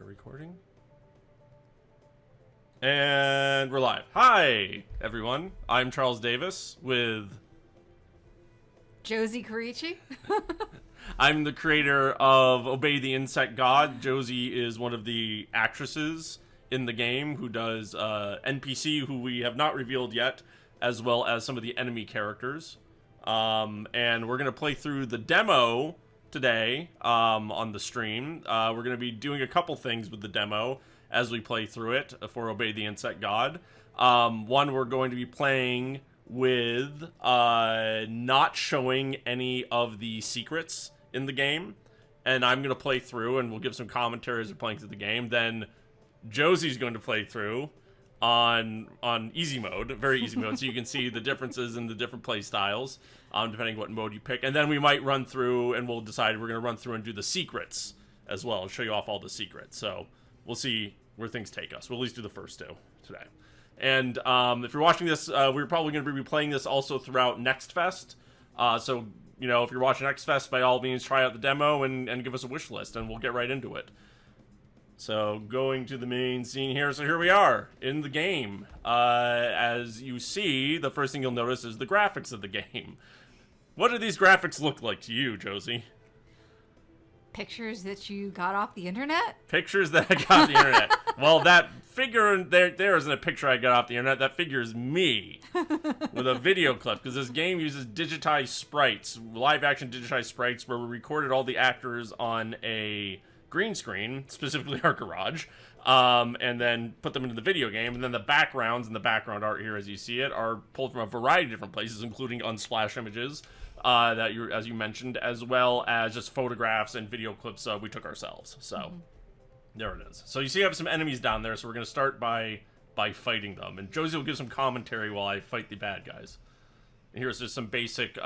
We're recording. And we're live. Hi, everyone. I'm Charles Davis with... Josie Carici. I'm the creator of Obey the Insect God. Josie is one of the actresses in the game who does NPC, who we have not revealed yet, as well as some of the enemy characters. And we're going to play through the demo today on the stream. We're going to be doing a couple things with the demo as we play through it for Obey the Insect God. One, we're going to be playing with not showing any of the secrets in the game, and I'm going to play through and we'll give some commentary as we're playing through the game. Then Josie's going to play through on easy mode, very easy mode, so you can see the differences in the different play styles, depending what mode you pick. And then we might run through and we'll decide we're going to run through and do the secrets as well and show you off all the secrets. So we'll see where things take us. We'll at least do the first two today. And if you're watching this, we're probably going to be replaying this also throughout NextFest. So, you know, if you're watching NextFest, by all means, try out the demo and give us a wish list, and we'll get right into it. So, going to the main scene here. So here we are in the game. As you see, the first thing you'll notice is the graphics of the game. What do these graphics look like to you, Josie? Pictures that you got off the internet? Pictures that I got off the internet. Well, that figure there isn't a picture I got off the internet. That figure is me with a video clip, because this game uses digitized sprites, live-action digitized sprites, where we recorded all the actors on a green screen, specifically our garage, and then put them into the video game. And then the backgrounds and the background art here, as you see it, are pulled from a variety of different places, including Unsplash images, that you, as you mentioned, as well as just photographs and video clips we took ourselves. So there it is. So you see I have some enemies down there, so we're going to start by fighting them. And Josie will give some commentary while I fight the bad guys. And here's just some basic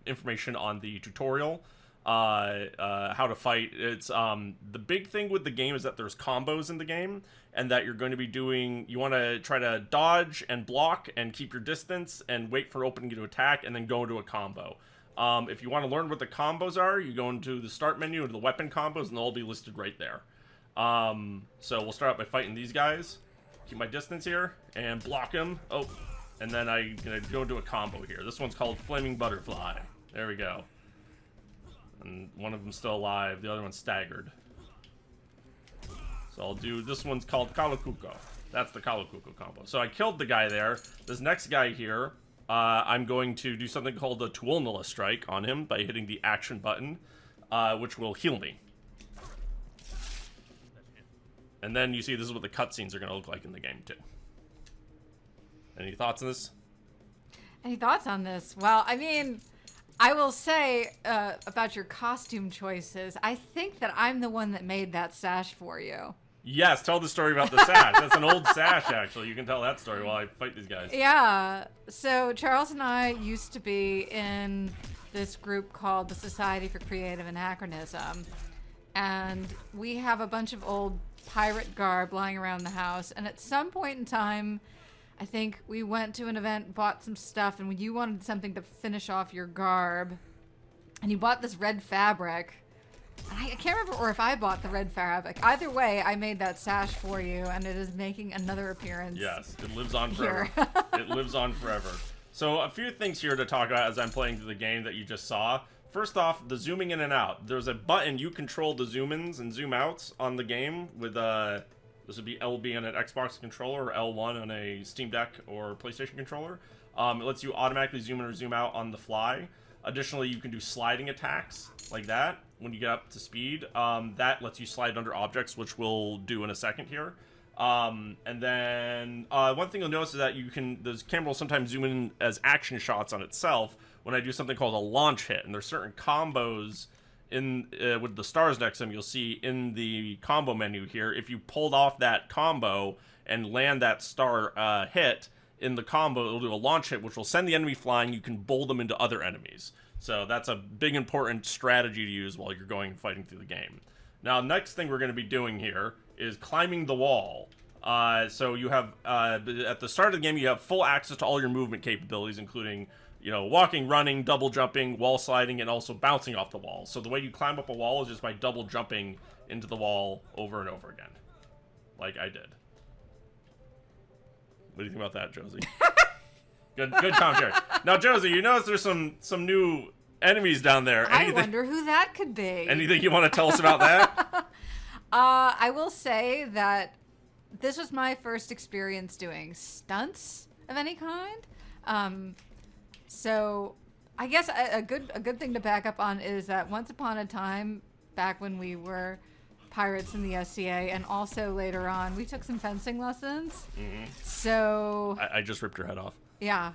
information on the tutorial. How to fight. It's the big thing with the game is that there's combos in the game, and that you're going to be doing, you want to try to dodge and block and keep your distance and wait for opening to attack and then go into a combo. If you want to learn what the combos are, you go into the start menu into the weapon combos, and they'll all be listed right there. So we'll start out by fighting these guys. Keep my distance here and block them. Oh, and then I'm gonna go into a combo here. This one's called Flaming Butterfly. There we go. And one of them's still alive, the other one's staggered. So I'll do, this one's called Kalakuko. That's the Kalakuko combo. So I killed the guy there. This next guy here, I'm going to do something called the Tuolnala Strike on him by hitting the action button, which will heal me. And then you see this is what the cutscenes are going to look like in the game too. Any thoughts on this? Any thoughts on this? Well, I mean, I will say about your costume choices, I think that I'm the one that made that sash for you. Yes, tell the story about the sash. That's an old sash, actually. You can tell that story while I fight these guys. Yeah. So Charles and I used to be in this group called the Society for Creative Anachronism. And we have a bunch of old pirate garb lying around the house. And at some point in time, I think we went to an event, bought some stuff, and you wanted something to finish off your garb. And you bought this red fabric. I can't remember or if I bought the red fabric. Either way, I made that sash for you, and it is making another appearance. Yes, it lives on forever. It lives on forever. So a few things here to talk about as I'm playing through the game that you just saw. First off, the zooming in and out. There's a button, you control the zoom-ins and zoom-outs on the game with, this would be LB on an Xbox controller or L1 on a Steam Deck or PlayStation controller. It lets you automatically zoom in or zoom out on the fly. Additionally, you can do sliding attacks like that when you get up to speed. That lets you slide under objects, which we'll do in a second here. And then one thing you'll notice is that the camera will sometimes zoom in as action shots on itself when I do something called a launch hit. And there's certain combos in with the stars next to them you'll see in the combo menu here. If you pulled off that combo and land that star hit in the combo, it'll do a launch hit, which will send the enemy flying. You can bowl them into other enemies. So that's a big important strategy to use while you're going and fighting through the game. Now, next thing we're going to be doing here is climbing the wall. So you have, at the start of the game, you have full access to all your movement capabilities, including walking, running, double jumping, wall sliding, and also bouncing off the wall. So the way you climb up a wall is just by double jumping into the wall over and over again. Like I did. What do you think about that, Josie? Good commentary. Now, Josie, you notice there's some new enemies down there. I wonder who that could be. Anything you want to tell us about that? I will say that this was my first experience doing stunts of any kind. So I guess a good thing to back up on is that once upon a time, back when we were pirates in the SCA, and also later on, we took some fencing lessons. Mm-hmm. So I just ripped your head off. Yeah,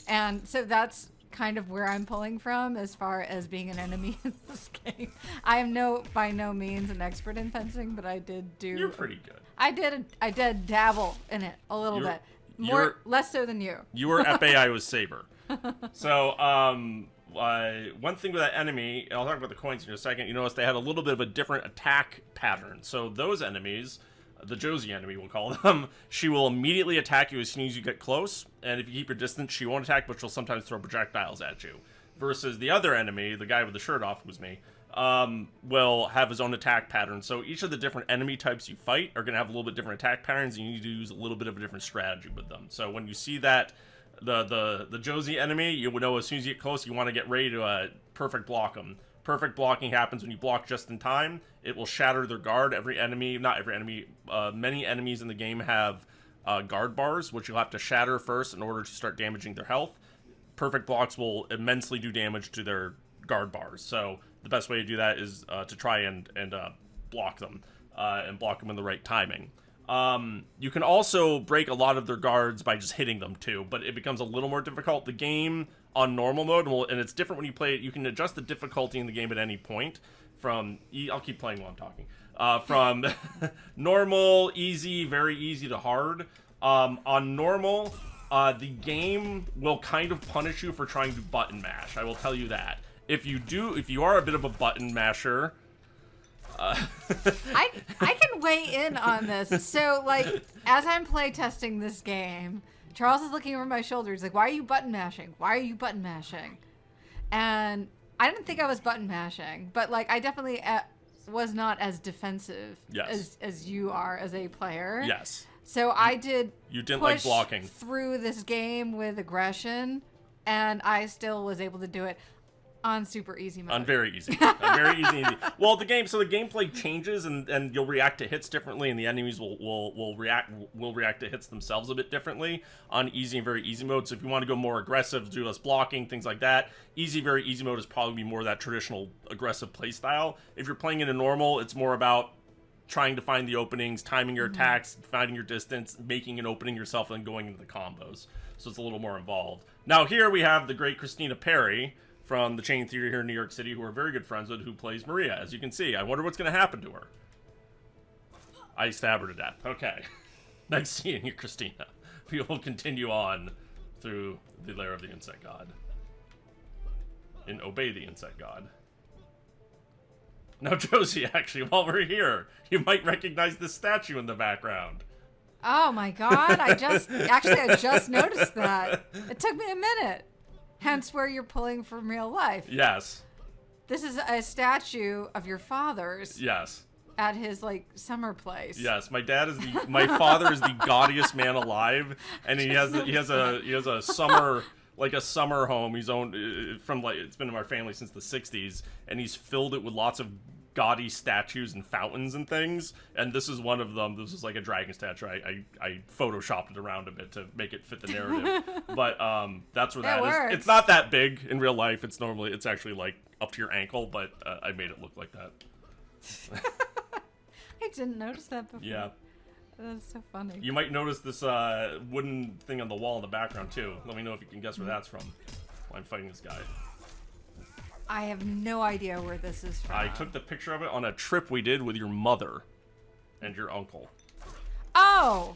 and so that's kind of where I'm pulling from as far as being an enemy in this game. I am by no means an expert in fencing, but I did do. You're pretty good. I did dabble in it a little bit. Less so than you. You were Epee, I was Saber. So, one thing with that enemy, and I'll talk about the coins in a second, you notice they had a little bit of a different attack pattern. So those enemies, the Josie enemy we'll call them, she will immediately attack you as soon as you get close, and if you keep your distance, she won't attack, but she'll sometimes throw projectiles at you. Versus the other enemy, the guy with the shirt off, was me, will have his own attack pattern. So each of the different enemy types you fight are going to have a little bit different attack patterns, and you need to use a little bit of a different strategy with them. So when you see that the Josie enemy, you will know as soon as you get close, you want to get ready to perfect block them. Perfect blocking happens when you block just in time. It will shatter their guard. Many enemies in the game have guard bars, which you'll have to shatter first in order to start damaging their health. Perfect blocks will immensely do damage to their guard bars. So the best way to do that is to try and block them and block them in the right timing. You can also break a lot of their guards by just hitting them too, but it becomes a little more difficult. The game on normal mode, and it's different when you play it, you can adjust the difficulty in the game at any point from, I'll keep playing while I'm talking, from normal, easy, very easy to hard. On normal, the game will kind of punish you for trying to button mash. I will tell you that. If you are a bit of a button masher, I can weigh in on this. So, like, as I'm play testing this game, Charles is looking over my shoulder. He's like, "Why are you button mashing? Why are you button mashing?" And I didn't think I was button mashing, but like, I definitely was not as defensive as you are as a player. Yes. So I did. You didn't like blocking through this game with aggression, and I still was able to do it on super easy mode. On very easy. On very easy. Well, the gameplay changes, and you'll react to hits differently, and the enemies will react to hits themselves a bit differently on easy and very easy mode. So if you want to go more aggressive, do less blocking, things like that, very easy mode is probably more that traditional aggressive play style. If you're playing in a normal, it's more about trying to find the openings, timing your attacks, finding your distance, making an opening yourself, and then going into the combos. So it's a little more involved. Now here we have the great Christina Perry from the Chain Theater here in New York City, who we're very good friends with, who plays Maria, as you can see. I wonder what's going to happen to her. I stab her to death. Okay. Nice seeing you, Christina. We will continue on through the lair of the insect god. And obey the insect god. Now, Josie, actually, while we're here, you might recognize this statue in the background. Oh my god, I just noticed that. It took me a minute. Hence where you're pulling from real life. Yes. This is a statue of your father's. Yes. At his summer place. Yes, my father is the gaudiest man alive, and he has a summer summer home. He's owned it's been in our family since the 60s, and he's filled it with lots of gaudy statues and fountains and things, and this is one of them. This is like a dragon statue. I photoshopped it around a bit to make it fit the narrative, but that's where that is. It's not that big in real life. It's actually like up to your ankle, but I made it look like that. I didn't notice that before. Yeah. That's so funny. You might notice this wooden thing on the wall in the background too. Let me know if you can guess where that's from while I'm fighting this guy. I have no idea where this is from. I took the picture of it on a trip we did with your mother and your uncle. Oh!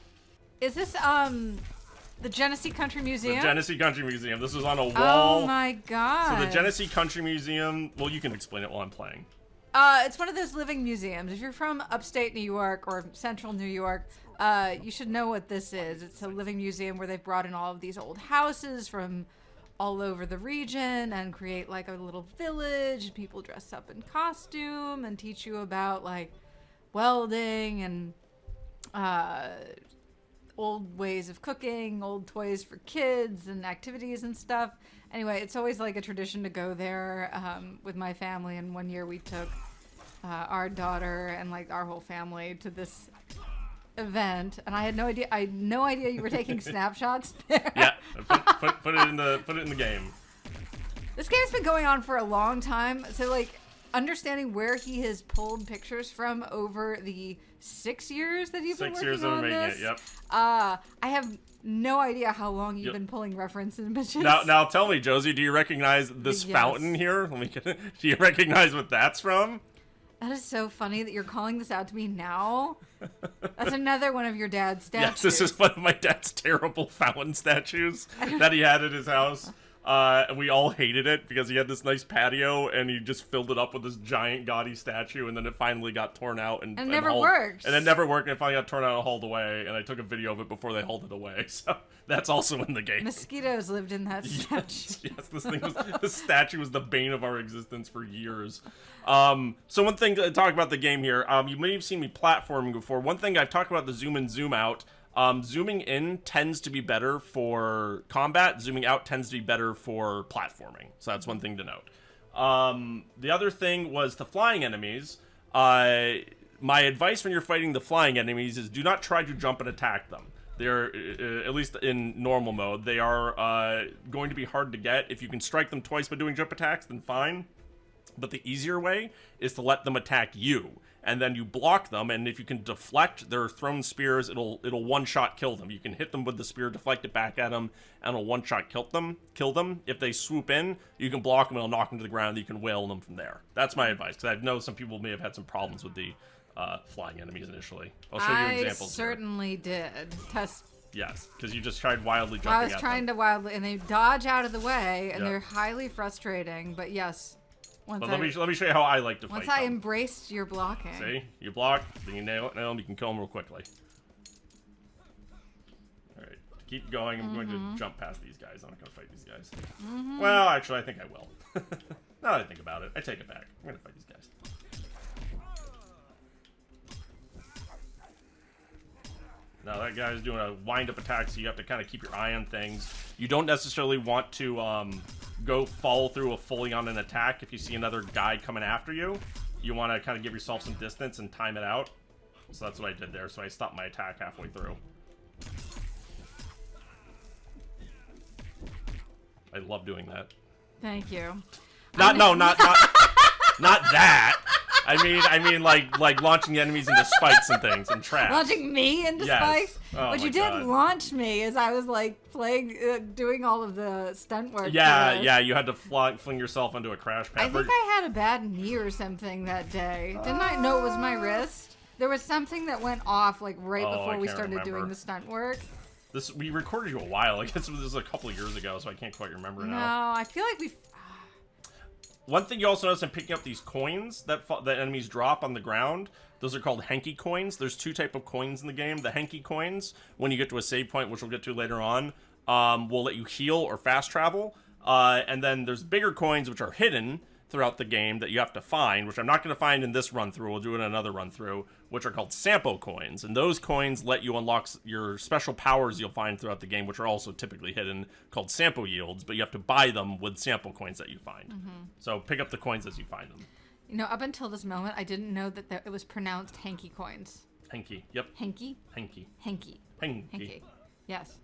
Is this, the Genesee Country Museum? The Genesee Country Museum. This was on a wall. Oh my god. So the Genesee Country Museum, well, you can explain it while I'm playing. It's one of those living museums. If you're from upstate New York or central New York, you should know what this is. It's a living museum where they've brought in all of these old houses from all over the region and create like a little village. People dress up in costume and teach you about like welding and old ways of cooking, old toys for kids and activities and stuff. Anyway, it's always like a tradition to go there with my family. And one year we took our daughter and like our whole family to this event, and I had no idea you were taking snapshots there. Yeah, put it in the game. This game's been going on for a long time, so like understanding where he has pulled pictures from over the 6 years that you've been working on this. 6 years of making it. Yep. I have no idea how long you've been pulling reference images. Now tell me, Josie, do you recognize this fountain here? Let me get it. Do you recognize what that's from? That is so funny that you're calling this out to me now. That's another one of your dad's statues. Yes, this is one of my dad's terrible fountain statues that he had at his house. And we all hated it because he had this nice patio and he just filled it up with this giant gaudy statue, and then it finally got torn out and never worked. And it never worked, and it finally got torn out and hauled away, and I took a video of it before they hauled it away. So that's also in the game. Mosquitoes lived in that statue. Yes, this statue was the bane of our existence for years. So one thing to talk about the game here, you may have seen me platforming before. One thing I've talked about the zoom in, zoom out. Zooming in tends to be better for combat. Zooming out tends to be better for platforming. So that's one thing to note. The other thing was the flying enemies. My advice when you're fighting the flying enemies is do not try to jump and attack them. They're, at least in normal mode, they are going to be hard to get. If you can strike them twice by doing jump attacks, then fine. But the easier way is to let them attack you. And then you block them, and if you can deflect their thrown spears, it'll one-shot kill them. You can hit them with the spear, deflect it back at them, and it'll one-shot kill them. If they swoop in, you can block them, and it'll knock them to the ground, and you can wail them from there. That's my advice, because I know some people may have had some problems with the flying enemies initially. I'll show you examples. I certainly did. Yes, because you just tried wildly jumping at them. I was trying to wildly, and they dodge out of the way, and they're highly frustrating, but yes. But let me show you how I like to fight. Once I embraced your blocking. See, you block, then you nail them, you can kill them real quickly. All right, keep going. I'm going to jump past these guys. I'm not going to fight these guys. Well, actually, I think I will. Now that I think about it, I take it back. I'm going to fight these guys. Now that guy's doing a wind-up attack, so you have to kind of keep your eye on things. You don't necessarily want to go follow through fully on an attack. If you see another guy coming after you, you want to kind of give yourself some distance and time it out. So that's what I did there. So I stopped my attack halfway through. I love doing that. Thank you. Not that. I mean, like launching enemies into spikes and things and traps. Launching me into spikes? Oh, but you did launch me as I was like playing, doing all of the stunt work. Yeah, you had to fling yourself into a crash pad. I think I had a bad knee or something that day. Didn't I? No, it was my wrist. There was something that went off like right before we started doing the stunt work. We recorded you a while. I guess this was a couple of years ago, so I can't quite remember now. No, I feel like we've. One thing you also notice in picking up these coins that enemies drop on the ground, those are called hanky coins. There's two type of coins in the game. The hanky coins, when you get to a save point, which we'll get to later on, will let you heal or fast travel. And then there's bigger coins, which are hidden throughout the game that you have to find, which I'm not going to find in this run-through. We'll do it in another run-through, which are called Sampo coins. And those coins let you unlock your special powers you'll find throughout the game, which are also typically hidden, called Sampo yields, but you have to buy them with Sampo coins that you find. So pick up the coins as you find them. You know, up until this moment, I didn't know that it was pronounced hanky coins. Hanky, yep. Hanky? Hanky. Hanky. Hanky. Yes.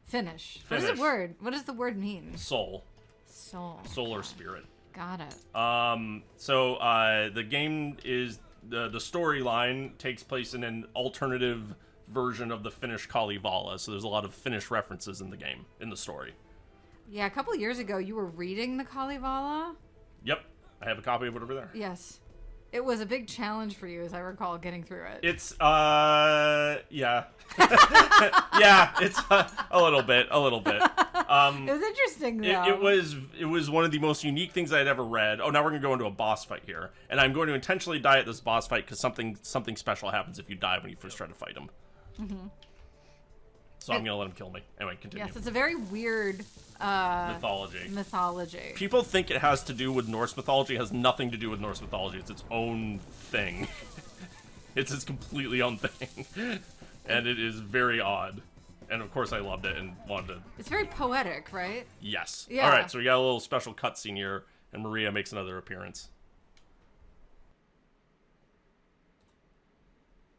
Finish. Finish. What does the word mean? Soul. Soul. Soul or spirit. Got it. So the game is the storyline takes place in an alternative version of the Finnish Kalevala. So there's a lot of Finnish references in the game, in the story. Yeah, a couple of years ago you were reading the Kalevala. Yep, I have a copy of it over there. Yes. It was a big challenge for you, as I recall, getting through it. It's, yeah. Yeah, it's a little bit. It was interesting, though. It was one of the most unique things I had ever read. Oh, now we're going to go into a boss fight here. And I'm going to intentionally die at this boss fight because something special happens if you die when you first try to fight him. so I'm gonna let him kill me. Anyway, continue. Yes, it's a very weird mythology. People think it has to do with Norse mythology. It has nothing to do with Norse mythology. It's its own thing. It's its completely own thing. And it is very odd. And of course I loved it and wanted to... It's very poetic, right? Yes. Yeah. Alright, so we got a little special cutscene here, and Maria makes another appearance.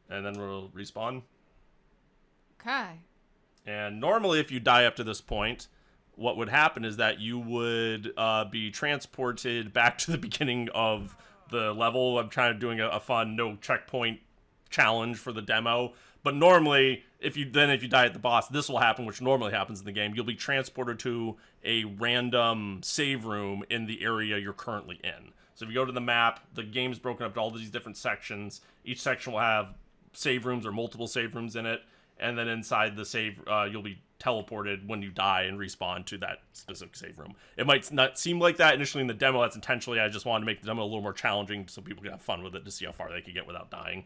And then we'll respawn. Okay. And normally if you die up to this point, what would happen is that you would be transported back to the beginning of the level. I'm trying to doing a fun no checkpoint challenge for the demo. But normally, if you die at the boss, this will happen, which normally happens in the game. You'll be transported to a random save room in the area you're currently in. So if you go to the map, the game's broken up to all these different sections. Each section will have save rooms or multiple save rooms in it. And then inside the save, you'll be teleported when you die and respawn to that specific save room. It might not seem like that initially in the demo. That's intentionally. I just wanted to make the demo a little more challenging so people can have fun with it to see how far they can get without dying.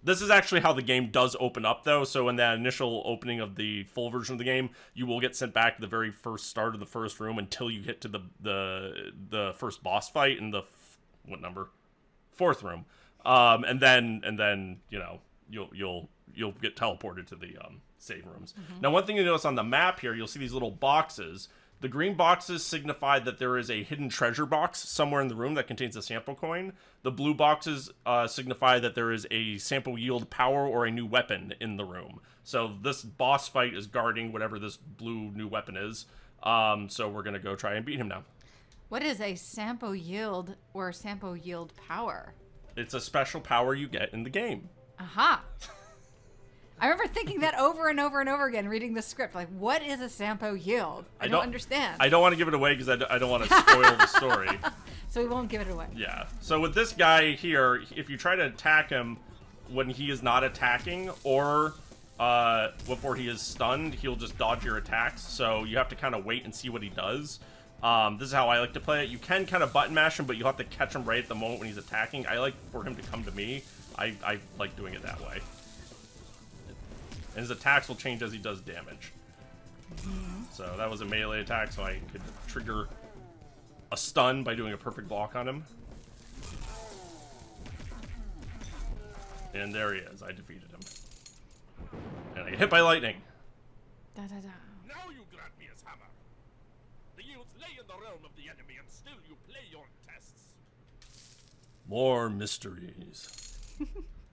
This is actually how the game does open up, though. So in that initial opening of the full version of the game, you will get sent back to the very first start of the first room until you get to the first boss fight in the what number? 4th room. And then you know you'll get teleported to the save rooms. Now, one thing you notice on the map here, you'll see these little boxes. The green boxes signify that there is a hidden treasure box somewhere in the room that contains a sample coin. The blue boxes signify that there is a sample yield power or a new weapon in the room. So this boss fight is guarding whatever this blue new weapon is. So we're going to go try and beat him now. What is a sample yield or sample yield power? It's a special power you get in the game. Aha. I remember thinking that over and over and over again, reading the script. Like, what is a Sampo yield? I don't understand. I don't want to give it away because I don't want to spoil the story. So we won't give it away. Yeah. So with this guy here, if you try to attack him when he is not attacking or before he is stunned, he'll just dodge your attacks. So you have to kind of wait and see what he does. This is how I like to play it. You can kind of button mash him, but you'll have to catch him right at the moment when he's attacking. I like for him to come to me. I like doing it that way. And his attacks will change as he does damage. So that was a melee attack, so I could trigger a stun by doing a perfect block on him. And there he is. I defeated him. And I get hit by lightning. Da, da, da. Now you grant me his hammer. The yields lay in the realm of the enemy, and still you play your tests. More mysteries.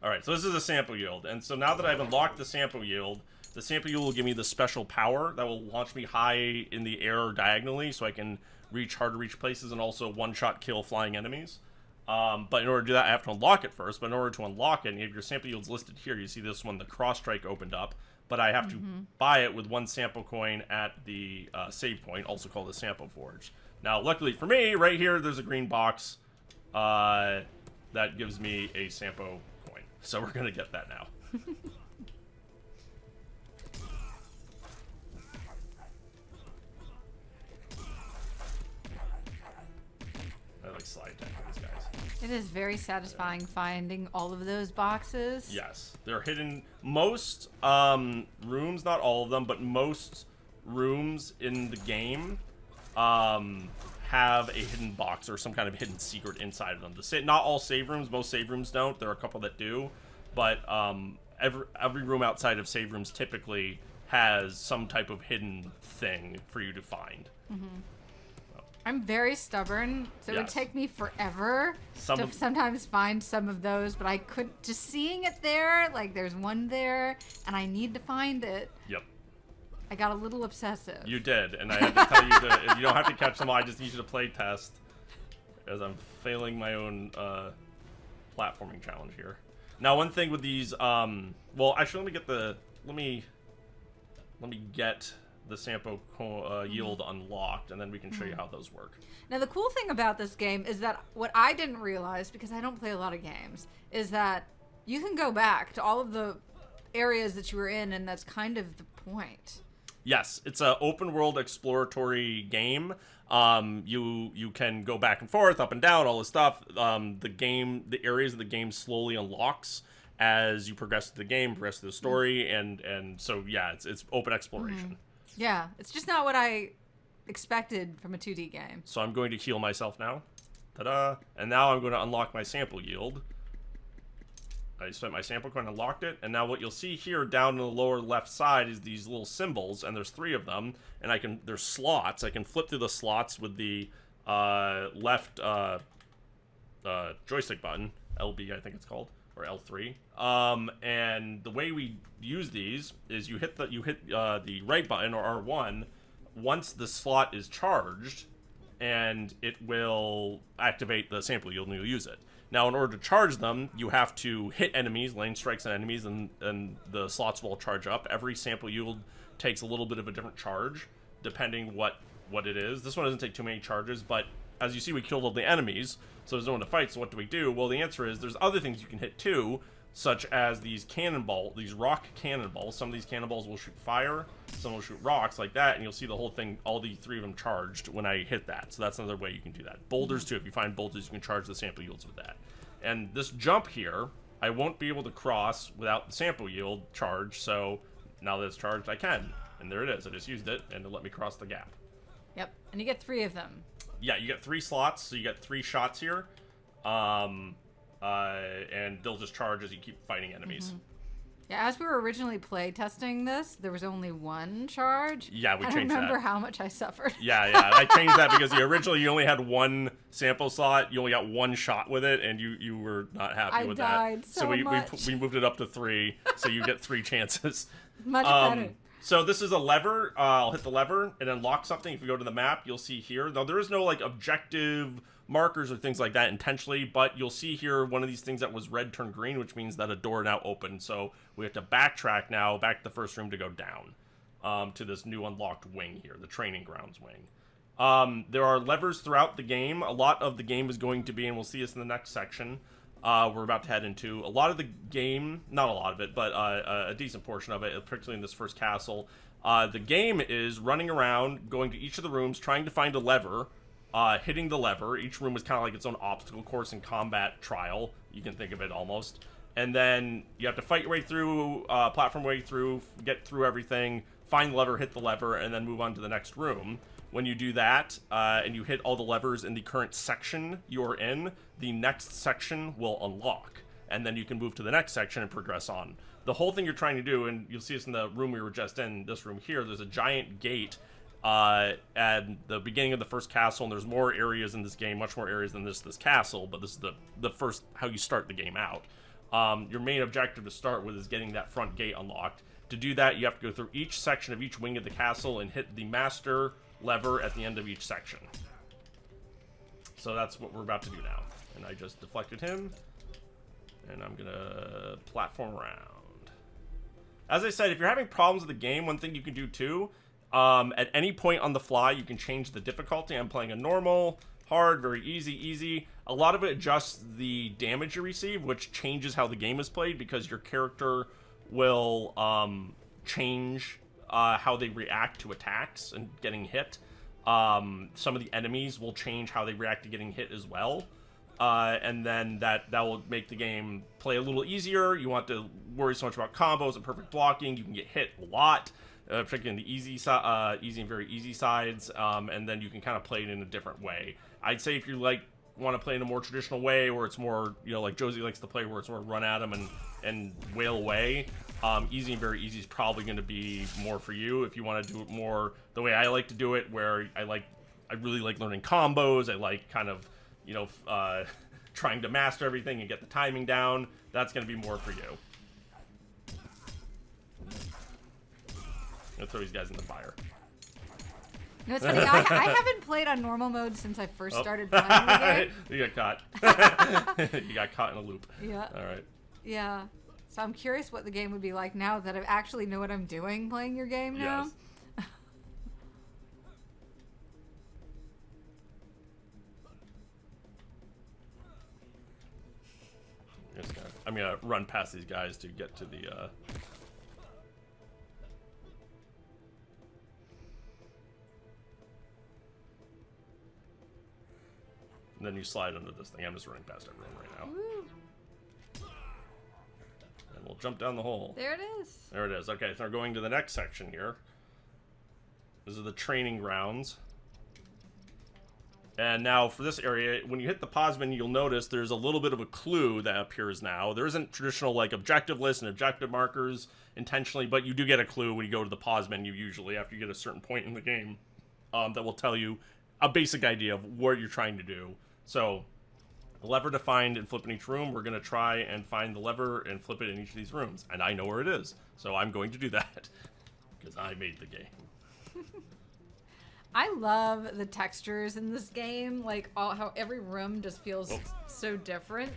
Alright, so this is a sample yield. And so now that I've unlocked the sample yield will give me the special power that will launch me high in the air diagonally so I can reach hard to reach places and also one-shot kill flying enemies. But in order to do that, I have to unlock it first. But in order to unlock it, and you have your sample yields listed here, you see this one, the cross strike opened up. But I have to buy it with 1 sample coin at the save point, also called the sample forge. Now, luckily for me, right here, there's a green box that gives me a sample coin. So we're going to get that now. I like slide attack with these guys. It is very satisfying finding all of those boxes. Yes, they're hidden. Most rooms, not all of them, but most rooms in the game have a hidden box or some kind of hidden secret inside of them. Not all save rooms, most save rooms don't. There are a couple that do, but every room outside of save rooms typically has some type of hidden thing for you to find. I'm very stubborn, so it would take me forever to sometimes find some of those, but I couldn't, just seeing it there, like there's one there, and I need to find it. Yep. I got a little obsessive. You did, and I had to tell you you don't have to catch them all, I just need you to play test, as I'm failing my own platforming challenge here. Now, one thing with these, well, actually, let me get the sample yield unlocked, and then we can show you how those work. Now, the cool thing about this game is that what I didn't realize, because I don't play a lot of games, is that you can go back to all of the areas that you were in, and that's kind of the point. Yes, it's an open world exploratory game. You can go back and forth, up and down, all this stuff. The areas of the game slowly unlocks as you progress through the game, progress through the story, and so yeah, it's open exploration. Yeah, it's just not what I expected from a 2D game. So I'm going to heal myself now. Ta-da! And now I'm going to unlock my sample yield. I spent my sample coin and unlocked it, and now what you'll see here down in the lower left side is these little symbols, and there's 3 of them, and there's slots. I can flip through the slots with the left joystick button, LB I think it's called, or L3. And the way we use these is you hit the right button, or R1, once the slot is charged, and it will activate the sample yield and you'll use it. Now, in order to charge them, you have to hit enemies, lane strikes on enemies, and the slots will charge up. Every sample yield takes a little bit of a different charge, depending what it is. This one doesn't take too many charges, but as you see, we killed all the enemies, so there's no one to fight, so what do we do? Well, the answer is there's other things you can hit too, such as these rock cannonballs. Some of these cannonballs will shoot fire, some will shoot rocks, like that, and you'll see the whole thing, all the 3 of them charged when I hit that. So that's another way you can do that. Boulders too, if you find boulders, you can charge the sample yields with that. And this jump here, I won't be able to cross without the sample yield charge, so now that it's charged, I can. And there it is, I just used it, and it let me cross the gap. Yep, and you get 3 of them. Yeah, you get 3 slots, so you get 3 shots here. And they'll just charge as you keep fighting enemies. Yeah, as we were originally play testing this, there was only 1 charge. Yeah, we changed that. I remember how much I suffered. Yeah, I changed that because originally you only had 1 sample slot, you only got 1 shot with it, and you were not happy with that. I died so much. We moved it up to 3, so you get 3 chances. Much better. So this is a lever. I'll hit the lever and unlock something. If you go to the map, you'll see here. Now, there is no like objective markers or things like that intentionally, but you'll see here one of these things that was red turned green, which means that a door now opened. So we have to backtrack now back to the first room to go down to this new unlocked wing here, the training grounds wing. There are levers throughout the game. A lot of the game is going to be, and we'll see this in the next section, we're about to head into. A lot of the game, not a lot of it, but a decent portion of it, particularly in this first castle, the game is running around, going to each of the rooms, trying to find a lever, hitting the lever. Each room is kind of like its own obstacle course and combat trial. You can think of it almost. And then you have to fight your way through, platform way through, get through everything, find the lever, hit the lever, and then move on to the next room. When you do that, and you hit all the levers in the current section you're in, the next section will unlock. And then you can move to the next section and progress on. The whole thing you're trying to do, and you'll see this in the room we were just in, this room here, there's a giant gate at the beginning of the first castle, and there's more areas in this game, much more areas than this castle, but this is the first, how you start the game out. Your main objective to start with is getting that front gate unlocked. To do that, you have to go through each section of each wing of the castle and hit the master lever at the end of each section. So that's what we're about to do now. And I just deflected him, and I'm gonna platform around. As I said, if you're having problems with the game, one thing you can do too, at any point on the fly, you can change the difficulty. I'm playing a normal, hard, very easy. A lot of it adjusts the damage you receive, which changes how the game is played, because your character will change how they react to attacks and getting hit. Some of the enemies will change how they react to getting hit as well. And then that will make the game play a little easier. You want to worry so much about combos and perfect blocking. You can get hit a lot, particularly in the easy and very easy sides. And then you can kind of play it in a different way. I'd say if you want to play in a more traditional way, where it's more, like Josie likes to play, where it's more run at them and wail away, easy and very easy is probably going to be more for you. If you want to do it more the way I like to do it, where I really like learning combos, I like kind of, trying to master everything and get the timing down, that's going to be more for you. I'm going to throw these guys in the fire. No, it's funny. I haven't played on normal mode since I first started playing the game. You got caught. You got caught in a loop. Yeah. All right. Yeah. So I'm curious what the game would be like now that I actually know what I'm doing playing your game now. Yes. I'm gonna run past these guys to get to the and then you slide under this thing. I'm just running past everyone right now. Woo. Jump down the hole. There it is. There it is. Okay, so we're going to the next section here. These are the training grounds. And now for this area, when you hit the pause menu, you'll notice there's a little bit of a clue that appears now. There isn't traditional like objective lists and objective markers intentionally, but you do get a clue when you go to the pause menu usually after you get a certain point in the game that will tell you a basic idea of what you're trying to do. So, lever to find and flip in each room. We're going to try and find the lever and flip it in each of these rooms. And I know where it is, so I'm going to do that because I made the game. I love the textures in this game, like how every room just feels so different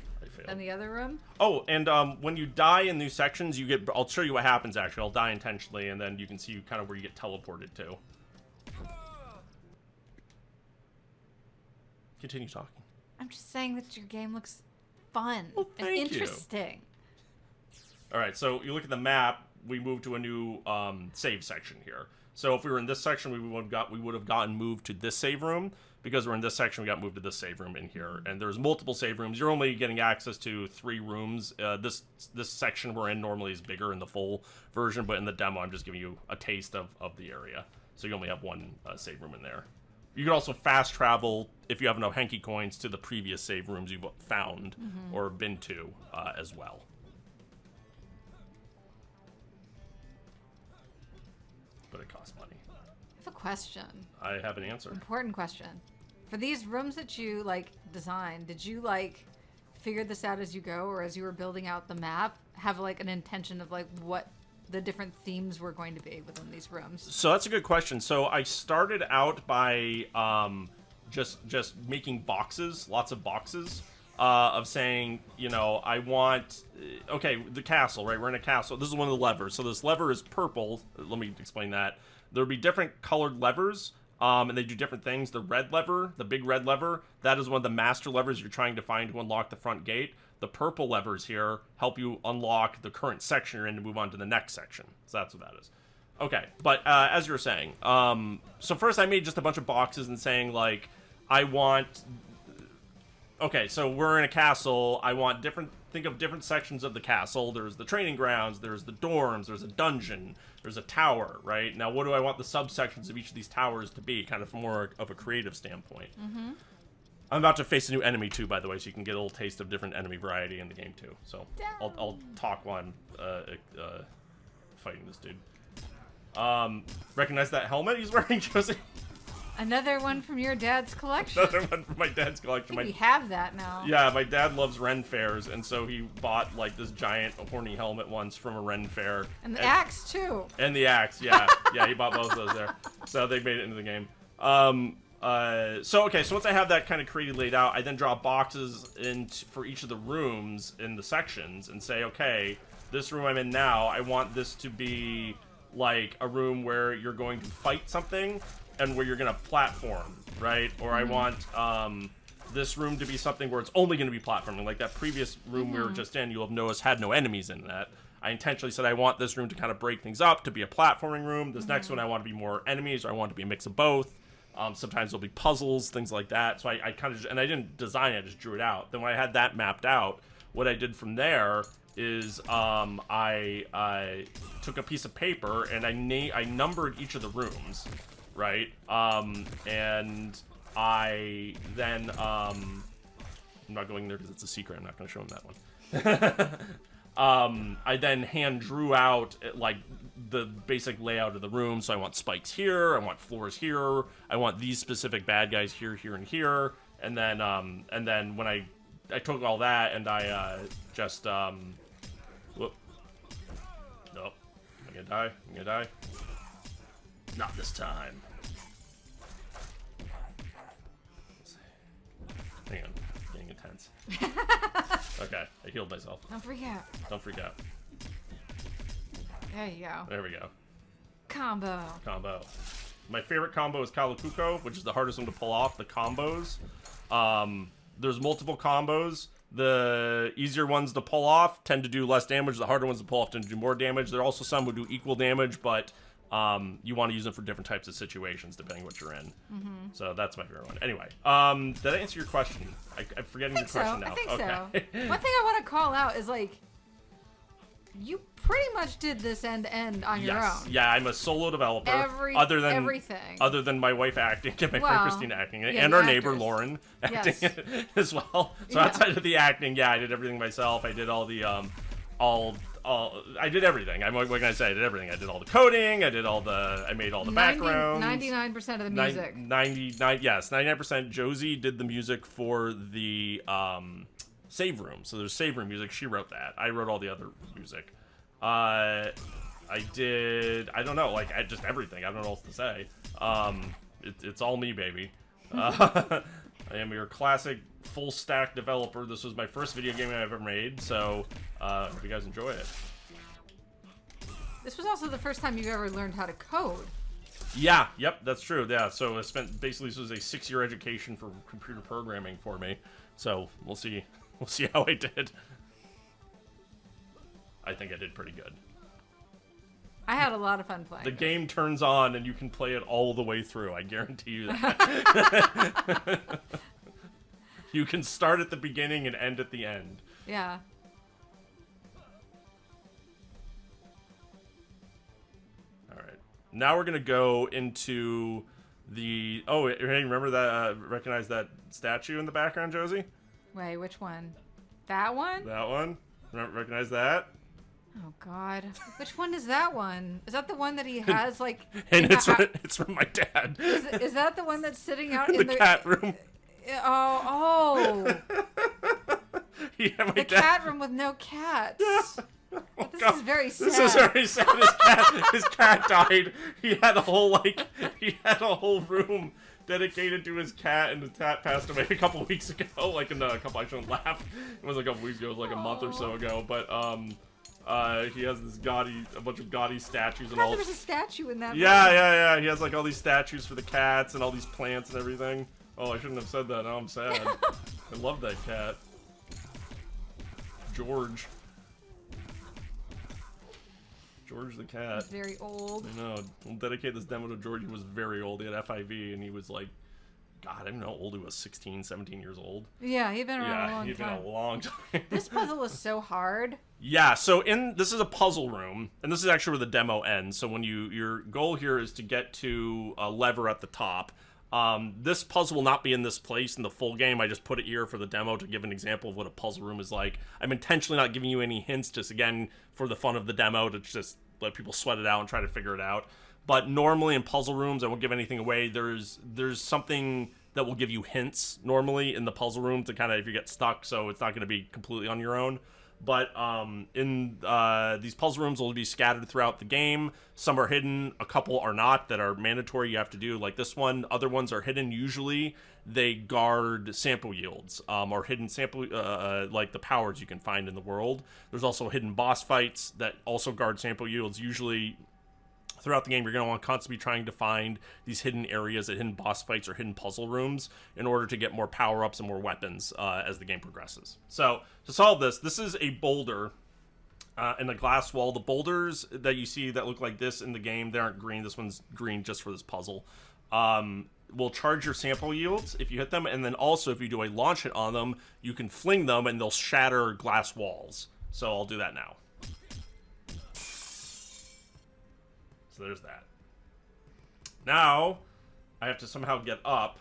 than the other room. Oh, and when you die in these sections, you get. I'll show you what happens. Actually, I'll die intentionally, and then you can see kind of where you get teleported to. Continue talking. I'm just saying that your game looks fun and thank you. interesting. All right, so you look at the map. We move to a new save section here. So if we were in this section, we would have gotten moved to this save room. Because we're in this section, we got moved to this save room in here. And there's multiple save rooms. You're only getting access to 3 rooms. This section we're in normally is bigger in the full version, but in the demo, I'm just giving you a taste of the area. So you only have one save room in there. You can also fast travel, if you have enough Henky coins, to the previous save rooms you've found or been to as well. But it costs money. I have a question. I have an answer. Important question. For these rooms that you designed, did you figure this out as you go, or as you were building out the map, have an intention of what the different themes were going to be within these rooms? So that's a good question. So I started out by just making boxes, lots of boxes, of saying, I want, the castle, right? We're in a castle. This is one of the levers. So this lever is purple. Let me explain that. There'll be different colored levers, and they do different things. The red lever, the big red lever, that is one of the master levers you're trying to find to unlock the front gate. The purple levers here help you unlock the current section you're in to move on to the next section. So that's what that is. Okay, but as you were saying, so first I made just a bunch of boxes and saying, I want... Okay, so we're in a castle. I want think of different sections of the castle. There's the training grounds, there's the dorms, there's a dungeon, there's a tower, right? Now, what do I want the subsections of each of these towers to be, kind of from more of a creative standpoint? Mm-hmm. I'm about to face a new enemy, too, by the way, so you can get a little taste of different enemy variety in the game, too. So I'll talk while I'm fighting this dude. Recognize that helmet he's wearing, Josie? Another one from your dad's collection. Another one from my dad's collection. We have that now. Yeah, my dad loves Ren fairs, and so he bought this giant horny helmet once from a Ren fair. And the axe too. And the axe, yeah, yeah, he bought both of those there. So they made it into the game. So once I have that kind of created laid out, I then draw boxes for each of the rooms in the sections and say, okay, this room I'm in now, I want this to be a room where you're going to fight something and where you're going to platform, right? Or I want this room to be something where it's only going to be platforming. Like that previous room we were just in, you'll have noticed had no enemies in that. I intentionally said I want this room to kind of break things up, to be a platforming room. This next one I want to be more enemies, or I want it to be a mix of both. Sometimes there'll be puzzles, things like that. So I kind of, and I didn't design it, I just drew it out. Then when I had that mapped out, what I did from there is I took a piece of paper and I numbered each of the rooms, right? And I then, I'm not going there because it's a secret. I'm not going to show him that one. I then hand drew out the basic layout of the room. So I want spikes here, I want floors here, I want these specific bad guys here, here, and here. And then when I took all that and I just whoop. Nope. I'm gonna die. I'm gonna die. Not this time. Hang on. Getting intense. Okay, I healed myself. Don't freak out. Don't freak out. There you go. There we go. Combo. My favorite combo is Kalakuko, which is the hardest one to pull off. The combos. There's multiple combos. The easier ones to pull off tend to do less damage. The harder ones to pull off tend to do more damage. There are also some who do equal damage, but you want to use them for different types of situations depending what you're in. So that's my favorite one. Anyway, did I answer your question? I'm forgetting your question now. I think so. One thing I want to call out is you pretty much did this end to end on your own. Yeah, I'm a solo developer. Everything. Other than my wife acting and my friend Christina acting, yeah, and the our neighbor actors. Lauren acting Yes. as well. So outside of the acting, I did everything myself. I did all the I did everything. What can I say? I did everything. I did all the coding. I made all the backgrounds. 99% of the music. 99%. Josie did the music for the save room. So there's save room music. She wrote that. I wrote all the other music. I don't know, just everything. I don't know what else to say. It's all me, baby. I am your classic full stack developer. This was my first video game I've ever made, so hope you guys enjoy it. This was also the first time you ever learned how to code. Yeah, yep, that's true. Yeah, so I spent basically this was a 6-year education for computer programming for me. So we'll see how I did. I think I did pretty good. I had a lot of fun playing. The game turns on and you can play it all the way through. I guarantee you that. You can start at the beginning and end at the end. Yeah. All right. Now we're going to go into the... Oh, hey, remember that? Recognize that statue in the background, Josie? Wait, which one? That one? That one? Recognize that? Oh, God. Which one is that one? Is that the one that he has, like... And it's from my dad. Is that the one that's sitting out in in the cat room? Oh. Yeah, my the dad. cat room with no cats. Yeah. Oh, This God. is very sad. This is very sad. His cat died. He had a whole room dedicated to his cat, and his cat passed away a couple weeks ago. I shouldn't laugh. It was a couple weeks ago. It was like a month or so ago. But he has a bunch of gaudy statues and all. There was a statue in that. Yeah. He has like all these statues for the cats and all these plants and everything. Oh, I shouldn't have said that. Now I'm sad. I love that cat. George the cat. He's very old. I know. We'll dedicate this demo to George. He was very old. He had FIV, and he was like, God, I don't know how old he was, 16, 17 years old. Yeah, he'd been around a long time. He'd been a long time. This puzzle is so hard. Yeah, so this is a puzzle room, and this is actually where the demo ends. So when your goal here is to get to a lever at the top. This puzzle will not be in this place in the full game. I just put it here for the demo to give an example of what a puzzle room is like. I'm intentionally not giving you any hints, just again for the fun of the demo to just let people sweat it out and try to figure it out. But normally in puzzle rooms, I won't give anything away. There's something that will give you hints normally in the puzzle room to kind of if you get stuck, so it's not going to be completely on your own. But in these puzzle rooms will be scattered throughout the game. Some are hidden, a couple are not, that are mandatory you have to do, like this one. Other ones are hidden. Usually they guard sample yields, or hidden sample, like the powers you can find in the world. There's also hidden boss fights that also guard sample yields. Usually throughout the game, you're going to want to constantly be trying to find these hidden areas at hidden boss fights or hidden puzzle rooms in order to get more power-ups and more weapons as the game progresses. So, to solve this is a boulder in a glass wall. The boulders that you see that look like this in the game, they aren't green. This one's green just for this puzzle. Will charge your sample yields if you hit them, and then also if you do a launch hit on them, you can fling them and they'll shatter glass walls. So I'll do that now. So there's that. Now, I have to somehow get up.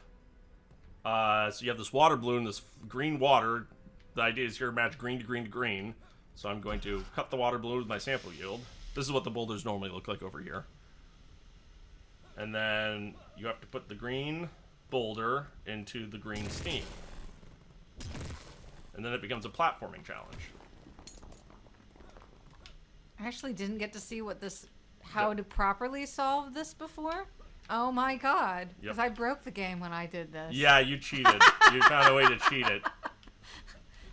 So you have this water balloon, this green water. The idea is here to match green to green to green. So I'm going to cut the water balloon with my sample yield. This is what the boulders normally look like over here. And then you have to put the green boulder into the green steam. And then it becomes a platforming challenge. I actually didn't get to see how to properly solve this before. Oh my God. Because I broke the game when I did this. Yeah, you cheated. You found a way to cheat it.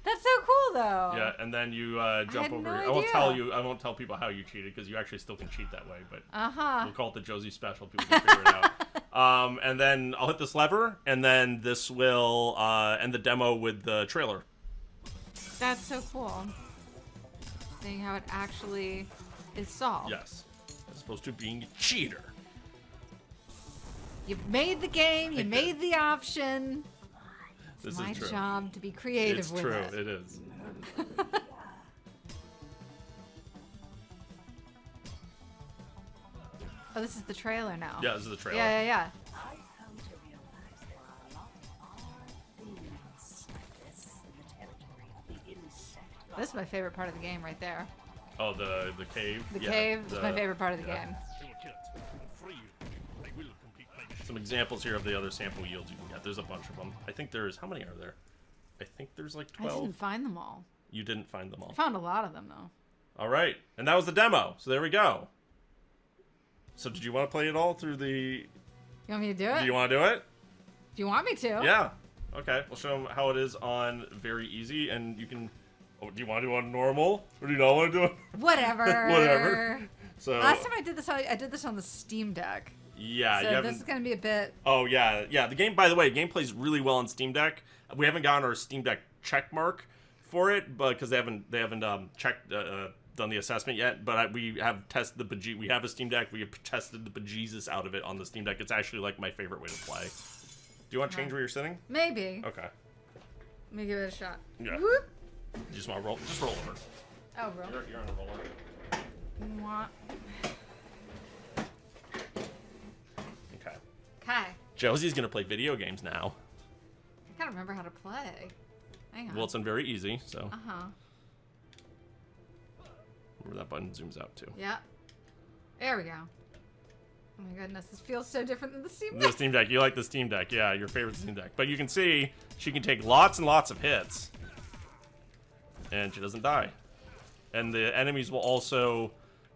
That's so cool, though. Yeah, and then you jump over. No I won't tell people how you cheated because you actually still can cheat that way. But we'll call it the Josie special. People can figure it out. And then I'll hit this lever, and then this will end the demo with the trailer. That's so cool. Seeing how it actually is solved. Yes, as opposed to being a cheater. You made the game. You made the option. It's my job to be creative with it. It's true. It is. Oh, this is the trailer now. Yeah, this is the trailer. Yeah, yeah, yeah. I've come to realize there are a lot of odd things like this in the territory of the insect. This is my favorite part of the game right there. Oh, the cave. The Yeah, cave is my favorite part of the yeah. game. They will kill it and free you. They will complete my mission. Some examples here of the other sample yields you can get. There's a bunch of them. I think there's, how many are there? I think there's like I 12. didn't find them all. You didn't find them all. I found a lot of them though. All right, and that was the demo. So there we go. So did you want to play it all through the? You want me to do it? Do you want to do it? Do you want me to? Yeah. Okay. We'll show them how it is on very easy, and you can. Oh, do you want to do it on normal, or do you not want to do it? Whatever. Whatever. So. Last time I did this, I did this on the Steam Deck. Yeah. So you this haven't. is gonna be a bit. Oh yeah, yeah. The game, by the way, game plays really well on Steam Deck. We haven't gotten our Steam Deck check mark for it, but because they haven't checked done the assessment yet. But we have tested we have a Steam Deck. We have tested the bejesus out of it on the Steam Deck. It's actually like my favorite way to play. Do you want to change where you're sitting? Maybe. Okay. Let me give it a shot. Yeah. Whoop. You just want to roll? Just roll over. Oh, bro. You're on a roller. Mwah. Okay. Okay. Josie's gonna play video games now. I gotta remember how to play. Hang on. Well, it's on very easy, so Uh-huh. remember that button zooms out too. Yeah. There we go. Oh my goodness, this feels so different than the Steam The Deck. Steam Deck. You like the Steam Deck. Yeah, your favorite Steam Deck. But you can see she can take lots and lots of hits. And she doesn't die. And the enemies will also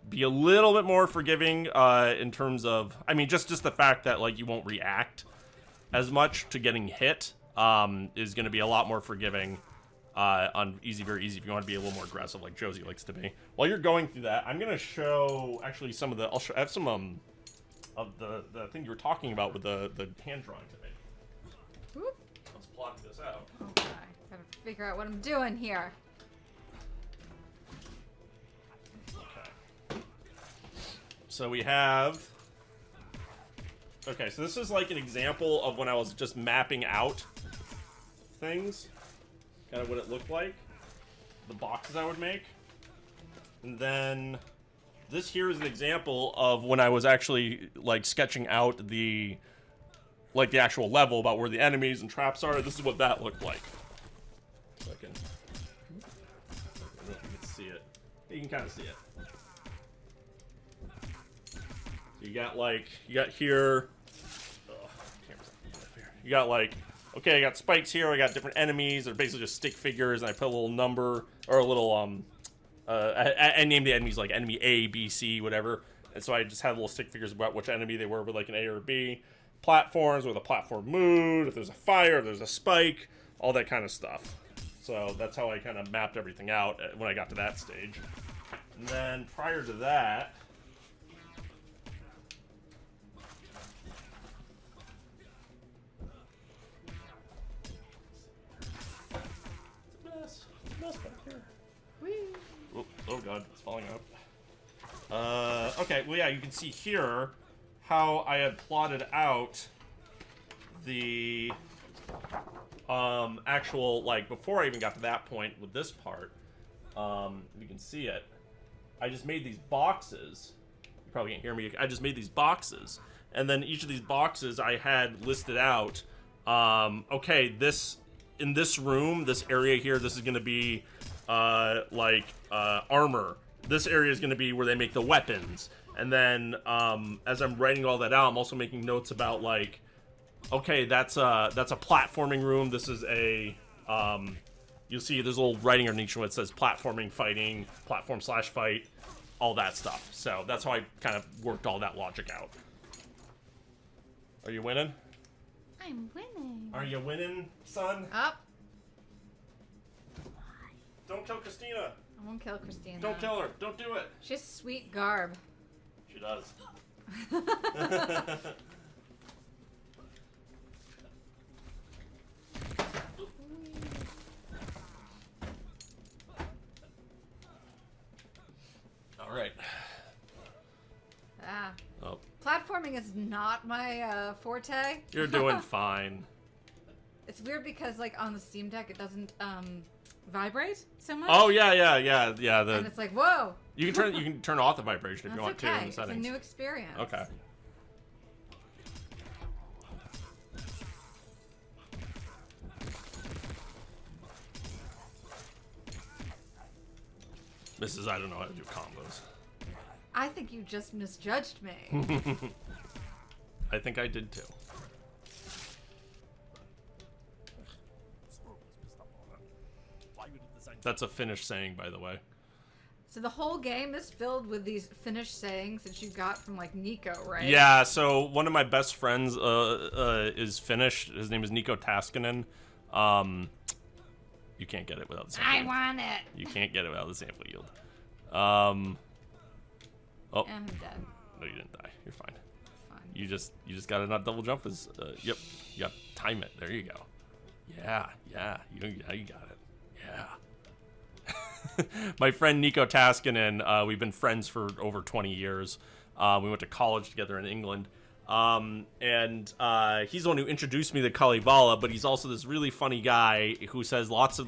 be a little bit more forgiving in terms of... I mean, just the fact that like you won't react as much to getting hit is going to be a lot more forgiving on easy, very easy if you want to be a little more aggressive like Josie likes to be. While you're going through that, I'm going to show actually some of the... I have some... of the thing you were talking about with the hand drawing to me. Whoop. Let's plot this out. Okay. Gotta figure out what I'm doing here. Okay. So we have... Okay, so this is like an example of when I was just mapping out things. Kind of what it looked like. The boxes I would make. And then... This here is an example of when I was actually like sketching out the actual level about where the enemies and traps are. This is what that looked like. So I don't know if you can see it. You can kind of see it. So you got here. You got like, okay, I got spikes here. I got different enemies. They're basically just stick figures, and I put a little number or a little I named the enemies like enemy A, B, C, whatever. And so I just had little stick figures about which enemy they were with like an A or a B. Platforms with a platform mood, if there's a fire, if there's a spike, all that kind of stuff. So that's how I kind of mapped everything out when I got to that stage. And then prior to that... It's a mess back here. Oh god, it's falling out. Okay, well yeah, you can see here how I had plotted out the actual, like, before I even got to that point with this part. You can see it. I just made these boxes. You probably can't hear me. I just made these boxes. And then each of these boxes I had listed out, okay, in this room, this area here, this is going to be armor. This area is going to be where they make the weapons. And then as I'm writing all that out, I'm also making notes about like, okay, that's a platforming room. This is a you'll see there's a little writing underneath each one that says platforming, fighting, platform/fight, all that stuff. So that's how I kind of worked all that logic out. Are you winning? I'm winning. Are you winning, son? Up. Don't kill Christina. I won't kill Christina. Don't kill her. Don't do it. She has sweet garb. She does. All right. Ah. Oh, Platforming is not my forte. you're doing fine. It's weird because like on the Steam Deck it doesn't vibrate so much. Oh yeah. And it's like, whoa. You can turn off the vibration if That's you want okay. to in the It's settings. a new experience. Okay. Mrs. I don't know how to do combos. I think you just misjudged me. I think I did too. Why would it design That's a Finnish saying, by the way. So the whole game is filled with these Finnish sayings that you got from like Nico, right? Yeah, so one of my best friends is Finnish. His name is Nico Taskinen. You can't get it without the sample I yield. want it. You can't get it without the sample yield. And I'm dead. No, you didn't die. You're fine. Fine. You just gotta not double jump. Yep. You got time it. There you go. Yeah. You got it. Yeah. My friend Nico Taskinen, we've been friends for over 20 years. We went to college together in England. And he's the one who introduced me to Kalevala, but he's also this really funny guy who says lots of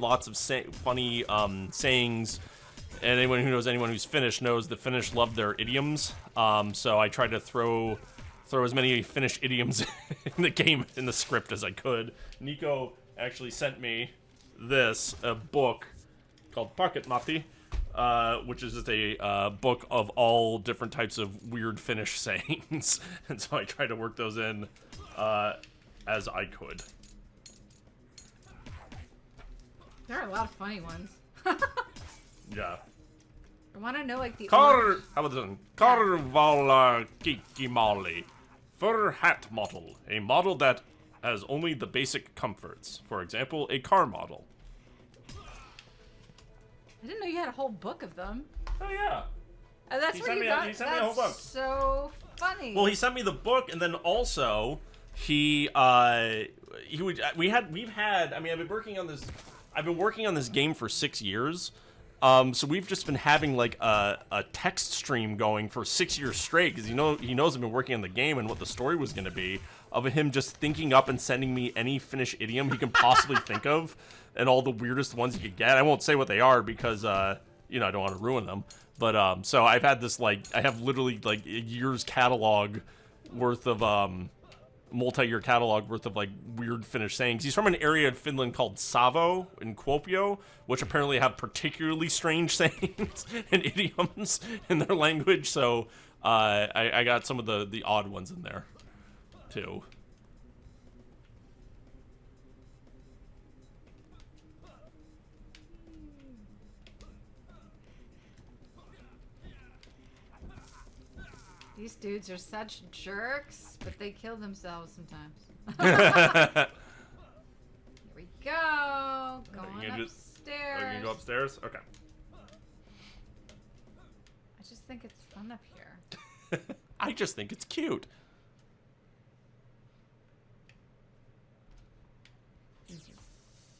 funny sayings. And anyone who's Finnish knows the Finnish love their idioms. So I tried to throw as many Finnish idioms in the game, in the script, as I could. Nico actually sent me a book called Pocket Matti, which is just a book of all different types of weird Finnish sayings. And so I tried to work those in as I could. There are a lot of funny ones. Yeah. I want to know like the How about this one? Karvala Kikimali. Fur hat model. A model that has only the basic comforts. For example, a car model. I didn't know you had a whole book of them. Oh, yeah. And that's He what sent you me got. he sent me a whole book. That's so funny. Well, he sent me the book, and then also we've had. I mean, I've been working on this game for 6 years. So we've just been having like a text stream going for 6 years straight because he knows I've been working on the game and what the story was going to be, of him just thinking up and sending me any Finnish idiom he can possibly think of, and all the weirdest ones he could get. I won't say what they are because I don't want to ruin them. But so I've had this I have literally like a year's catalog worth of multi-year catalog worth of like weird Finnish sayings. He's from an area in Finland called Savo in Kuopio, which apparently have particularly strange sayings and idioms in their language. So I got some of the odd ones in there too. These dudes are such jerks, but they kill themselves sometimes. Here we go. Going upstairs. Are you gonna go upstairs? Okay. I just think it's fun up here. I just think it's cute. You can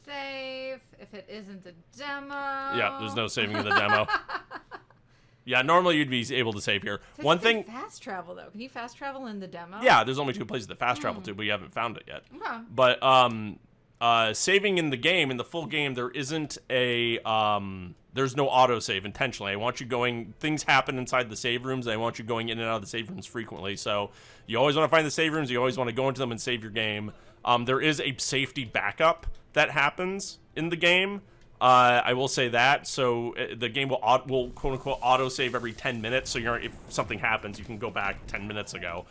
save if it isn't a demo. Yeah, there's no saving in the demo. Yeah, normally you'd be able to save here. One thing. Fast travel though. Can you fast travel in the demo? Yeah, there's only 2 places to fast travel to, but you haven't found it yet. Okay. But saving in the game, in the full game, there isn't a there's no autosave intentionally. I want you going. Things happen inside the save rooms, and I want you going in and out of the save rooms frequently. So you always want to find the save rooms. You always want to go into them and save your game. There is a safety backup that happens in the game. I will say that. So the game will quote unquote auto save every 10 minutes. So if something happens, you can go back 10 minutes ago.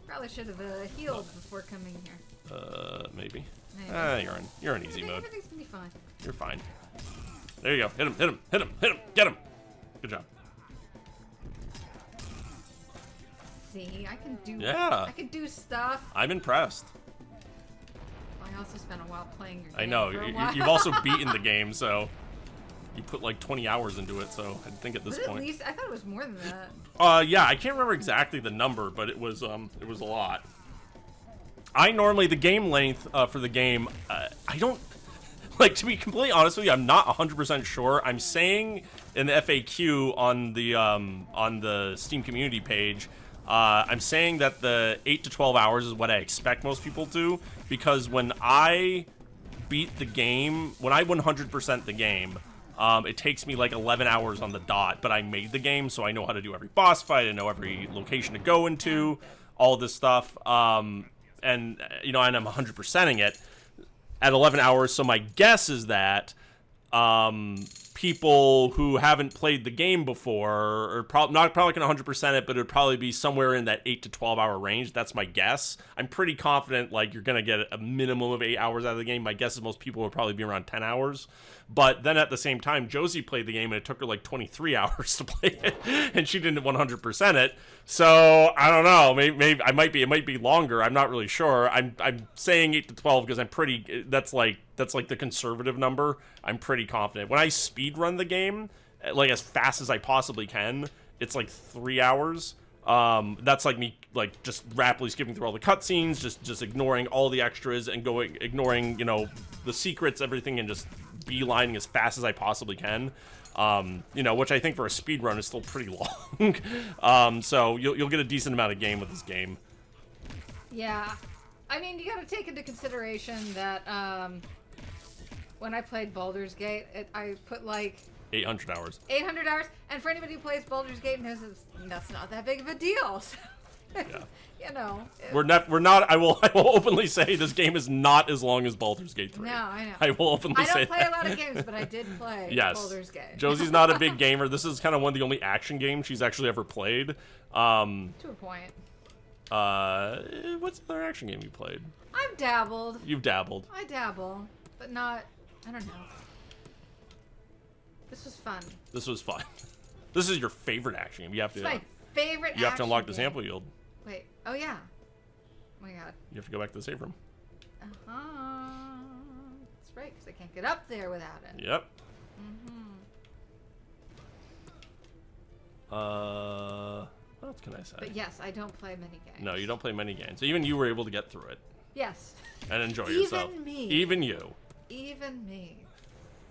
Probably should have healed before coming here. Maybe. Maybe. You're in easy mode. Everything's gonna be fine. You're fine. There you go. Hit him. Get him. Good job. See, I can do. Yeah. I can do stuff. I'm impressed. I also spent a while playing your game. I know. For a while. You've also beaten the game, so you put like 20 hours into it. So I think at this Was it point. at least I thought it was more than that. Yeah, I can't remember exactly the number, but it was a lot. The game length for the game, I don't like, to be completely honest with you, I'm not 100% sure. I'm saying in the FAQ on the Steam community page, I'm saying that the 8 to 12 hours is what I expect most people to, because when I beat the game, when I 100% the game, it takes me like 11 hours on the dot, but I made the game, so I know how to do every boss fight, I know every location to go into, all this stuff, and, you know, and I'm 100%ing it at 11 hours, so my guess is that people who haven't played the game before are not probably going to 100% it, but it would probably be somewhere in that 8 to 12 hour range. That's my guess. I'm pretty confident like you're going to get a minimum of 8 hours out of the game. My guess is most people would probably be around 10 hours. But then at the same time, Josie played the game and it took her like 23 hours to play it, and she didn't 100% it. So I don't know. Maybe it might be longer. I'm not really sure. I'm saying 8 to 12 because I'm pretty. That's like the conservative number. I'm pretty confident. When I speed run the game, like as fast as I possibly can, it's like 3 hours. That's like me like just rapidly skipping through all the cutscenes, just ignoring all the extras and ignoring, you know, the secrets, everything, and just beelining as fast as I possibly can. You know, which I think for a speed run is still pretty long. So you'll get a decent amount of game with this game. Yeah, I mean, you got to take into consideration that when I played Baldur's Gate, I put like 800 hours. 800 hours, and for anybody who plays Baldur's Gate knows that's not that big of a deal. So, Yeah. You know, We're not. I will openly say this game is not as long as Baldur's Gate 3. No, I know. I will openly say that. I don't play a lot of games, but I did play Yes. Baldur's Gate. Josie's not a big gamer. This is kind of one of the only action games she's actually ever played. To a point. What's the other action game you played? I've dabbled. You've dabbled. I dabble, but not. I don't know. This was fun. This was fun. This is your favorite action game. You have to. It's my favorite. You have to unlock the game. sample yield. Wait. Oh yeah. Oh my god. You have to go back to the save room. That's right, because I can't get up there without it. Yep. What else can I say? But yes, I don't play many games. No, you don't play many games. So even you were able to get through it Yes. and enjoy Even yourself. me. Even you. Even me.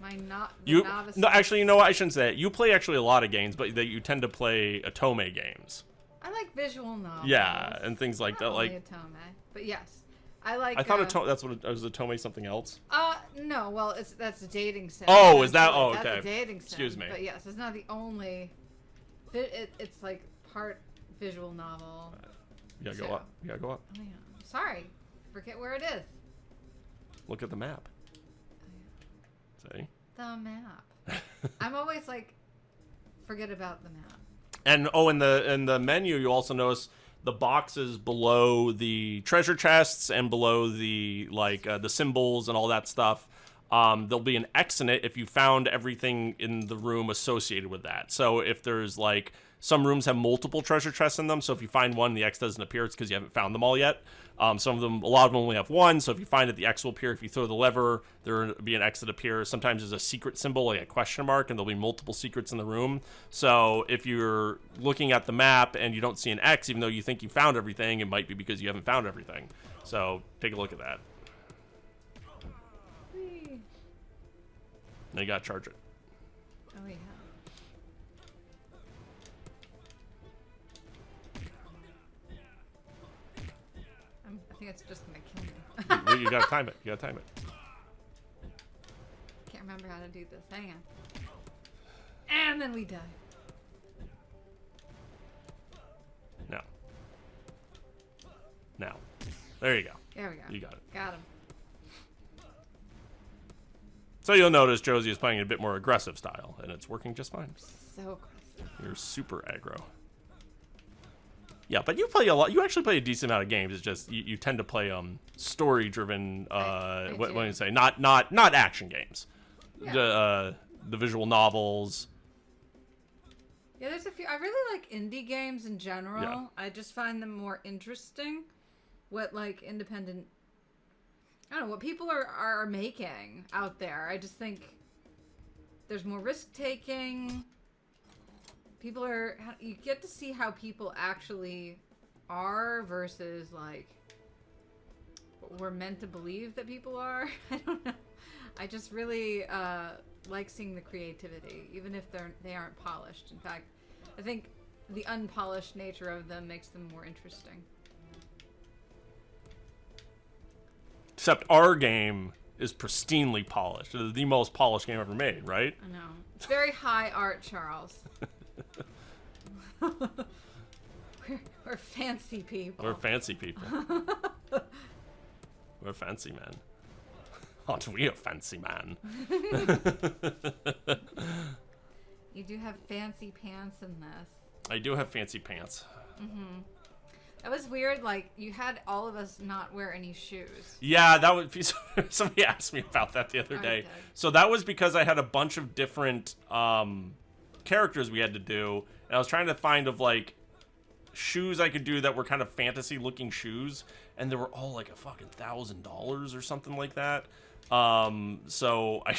My You novice. no, actually, you know what? I shouldn't say it. You play actually a lot of games, but that you tend to play Otome games. I like visual novels. Yeah, and things like Not that. only Like Otome, but yes, I like. I thought Otome. That's what was Otome. Something else. No. Well, that's a dating sim. Oh, is that? Oh, That's okay. a dating sim. Excuse me. But yes, it's not the only. It's like part visual novel. You gotta go So- up. You gotta go up. Oh, yeah. Sorry, forget where it is. Look at the map. See? The map. I'm always like, forget about the map. And in the menu, you also notice the boxes below the treasure chests and below the the symbols and all that stuff. There'll be an X in it if you found everything in the room associated with that. So if there's like some rooms have multiple treasure chests in them, so if you find one, the X doesn't appear. It's because you haven't found them all yet. A lot of them only have one. So if you find it, the X will appear. If you throw the lever, there will be an X that appears. Sometimes there's a secret symbol, like a question mark, and there'll be multiple secrets in the room. So if you're looking at the map and you don't see an X, even though you think you found everything, it might be because you haven't found everything. So take a look at that. Now you gotta charge it. Oh yeah. I think it's just gonna kill me. you gotta time it. You gotta time it. Can't remember how to do this. Hang on. And then we die. Now. Now. There you go. There we go. You got it. Got him. So you'll notice Josie is playing a bit more aggressive style, and it's working just fine. So aggressive. You're super aggro. Yeah, but you play a lot. You actually play a decent amount of games. It's just you tend to play story-driven. I What do. do you say? Not action games. Yeah. The visual novels. Yeah, there's a few. I really like indie games in general. Yeah. I just find them more interesting. What like independent. I don't know what people are making out there. I just think there's more risk taking. People are. You get to see how people actually are versus like what we're meant to believe that people are. I don't know. I just really like seeing the creativity, even if they aren't polished. In fact, I think the unpolished nature of them makes them more interesting. Except our game is pristinely polished. It is the most polished game ever made, right? I know. It's very high art, Charles. we're fancy people. We're fancy people. We're fancy men. Aren't we a fancy man? You do have fancy pants in this. I do have fancy pants. That was weird. Like, you had all of us not wear any shoes. Yeah, that was somebody asked me about that the other day. Okay. So that was because I had a bunch of different characters we had to do, and I was trying to find of like shoes I could do that were kind of fantasy looking shoes, and they were all like a fucking $1,000 or something like that. So I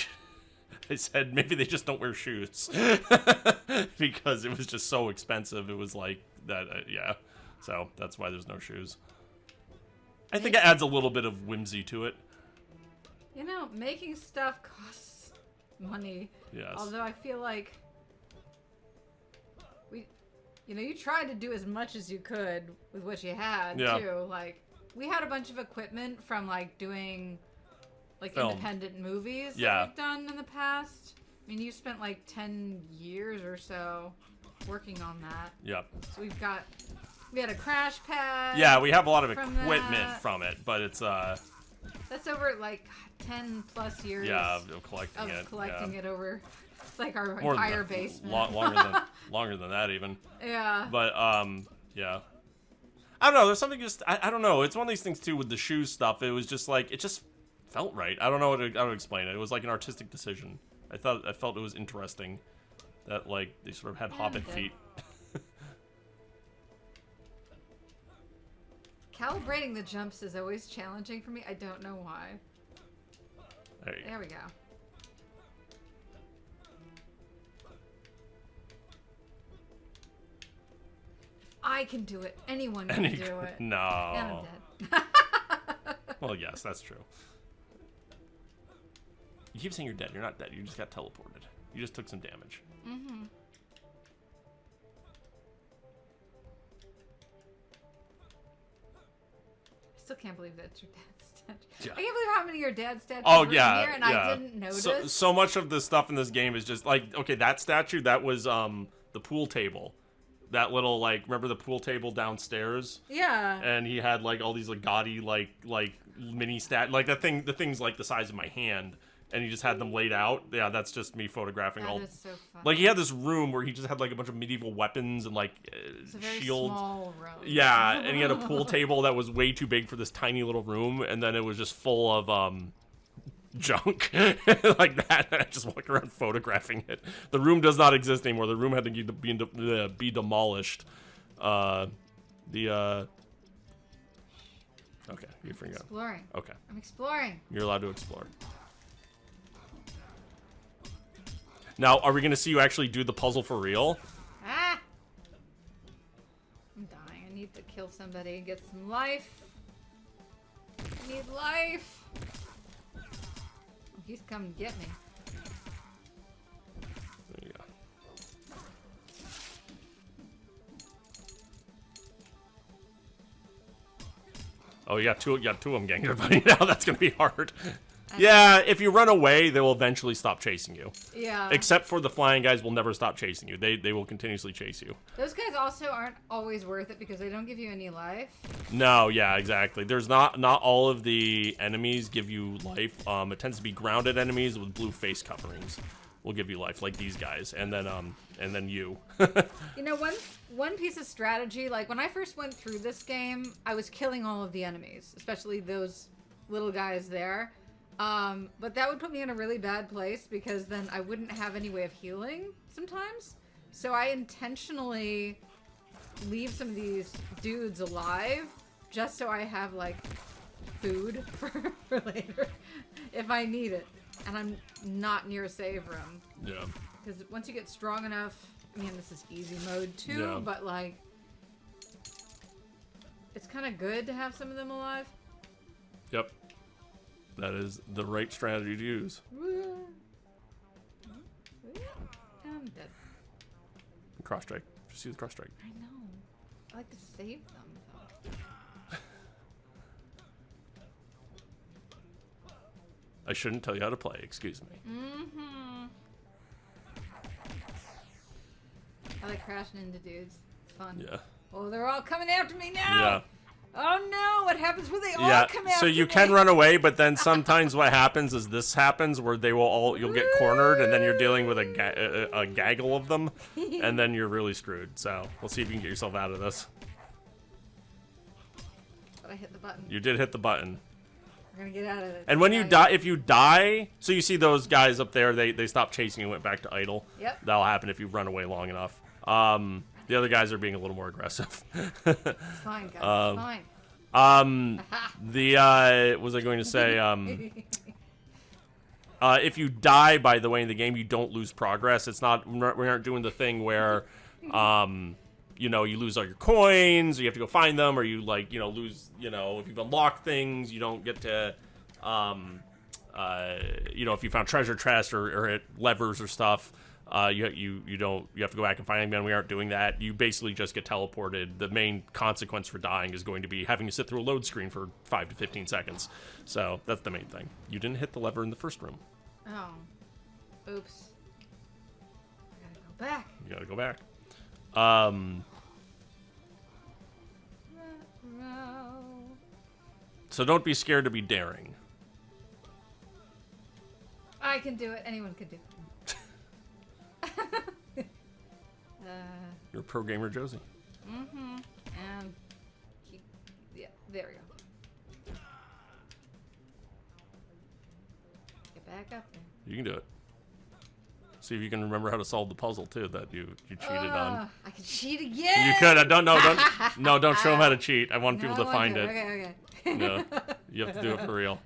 said maybe they just don't wear shoes because it was just so expensive. It was like that, yeah. So that's why there's no shoes. I think it adds a little bit of whimsy to it. You know, making stuff costs money. Yes. Although I feel like you tried to do as much as you could with what you had too. Like, we had a bunch of equipment from like doing like Film. independent movies Yeah. that we've done in the past. I mean, you spent like 10 years or so working on that. Yep. So we had a crash pad. Yeah, we have a lot of from equipment that. from it, but it's That's over like 10 plus years of collecting of it. collecting it over. It's like our More than entire that. basement. Longer than that even. Yeah. But yeah. I don't know. There's something just I don't know. It's one of these things too with the shoe stuff. It was just like it just felt right. I don't know how to explain it. It was like an artistic decision. I felt it was interesting that like they sort of had hobbit okay. feet. Calibrating the jumps is always challenging for me. I don't know why. There you go. There we go. I can do it. Anyone can do it. No. And I'm dead. Well, yes, that's true. You keep saying you're dead. You're not dead. You just got teleported. You just took some damage. Mm-hmm. Still can't believe that's your dad's statue. Yeah. I can't believe how many of your dad's statues Oh were yeah, in here, and yeah. I didn't notice. So much of the stuff in this game is just like, okay, that statue, that was the pool table. That little, like, remember the pool table downstairs? Yeah. And he had like all these like gaudy like mini the thing's like the size of my hand, and he just had them laid out. Yeah, that's just me photographing all. That is so fun. Like, he had this room where he just had like a bunch of medieval weapons and like It's a very shields. small room. Yeah, and he had a pool table that was way too big for this tiny little room, and then it was just full of junk like that. I just walked around photographing it. The room does not exist anymore. The room had to be demolished. Okay, you forget. Exploring. Okay, I'm exploring. you're allowed to explore. Now, are we going to see you actually do the puzzle for real? Ah! I'm dying. I need to kill somebody and get some life. I need life. Oh, he's coming to get me. There you go. Oh, you got two of them getting your buddy now. That's going to be hard. Yeah, if you run away, they will eventually stop chasing you. Yeah. Except for the flying guys will never stop chasing you. They will continuously chase you. Those guys also aren't always worth it because they don't give you any life. No, yeah, exactly. There's not all of the enemies give you life. It tends to be grounded enemies with blue face coverings will give you life, like these guys, and then you. You know, one piece of strategy, like when I first went through this game, I was killing all of the enemies, especially those little guys there. But that would put me in a really bad place because then I wouldn't have any way of healing sometimes. So I intentionally leave some of these dudes alive just so I have like food for later if I need it. And I'm not near a save room. Yeah. Because once you get strong enough, I mean, this is easy mode too, Yeah. but like, it's kind of good to have some of them alive. Yep. That is the right strategy to use. I'm dead. Cross strike. Just use cross strike. I know. I like to save them though. I shouldn't tell you how to play. Excuse me. Mm-hmm. I like crashing into dudes. It's fun. Yeah. Oh, they're all coming after me now. Yeah. Oh no! What happens when they all Yeah. come after So me? you can run away, but then sometimes what happens is this happens where they will all you'll get cornered, and then you're dealing with a gaggle of them, and then you're really screwed. So we'll see if you can get yourself out of this. But I hit the button. You did hit the button. We're gonna get out of it. And when you die, if you die, so you see those guys up there, they stop chasing you and went back to idle. Yep. That'll happen if you run away long enough. The other guys are being a little more aggressive. It's fine, guys. It's fine. What was I going to say? If you die, by the way, in the game, you don't lose progress. It's not, we aren't doing the thing where, you know, you lose all your coins, or you have to go find them, or you, like, you know, lose, you know, if you've unlocked things, you don't get to, you know, if you found treasure chests or hit levers or stuff, you have to go back and find them. We aren't doing that. You basically just get teleported. The main consequence for dying is going to be having to sit through a load screen for 5 to 15 seconds. So that's the main thing. You didn't hit the lever in the first room. Oh. Oops. I gotta go back. You gotta go back. So don't be scared to be daring. I can do it. Anyone can do it. You're a pro gamer, Josie. Mm-hmm. And keep. Yeah, there we go. Get back up there. You can do it. See if you can remember how to solve the puzzle too that you cheated on. I can cheat again. You could. Don't show them how to cheat. I want people to find it. Okay. No, you have to do it for real.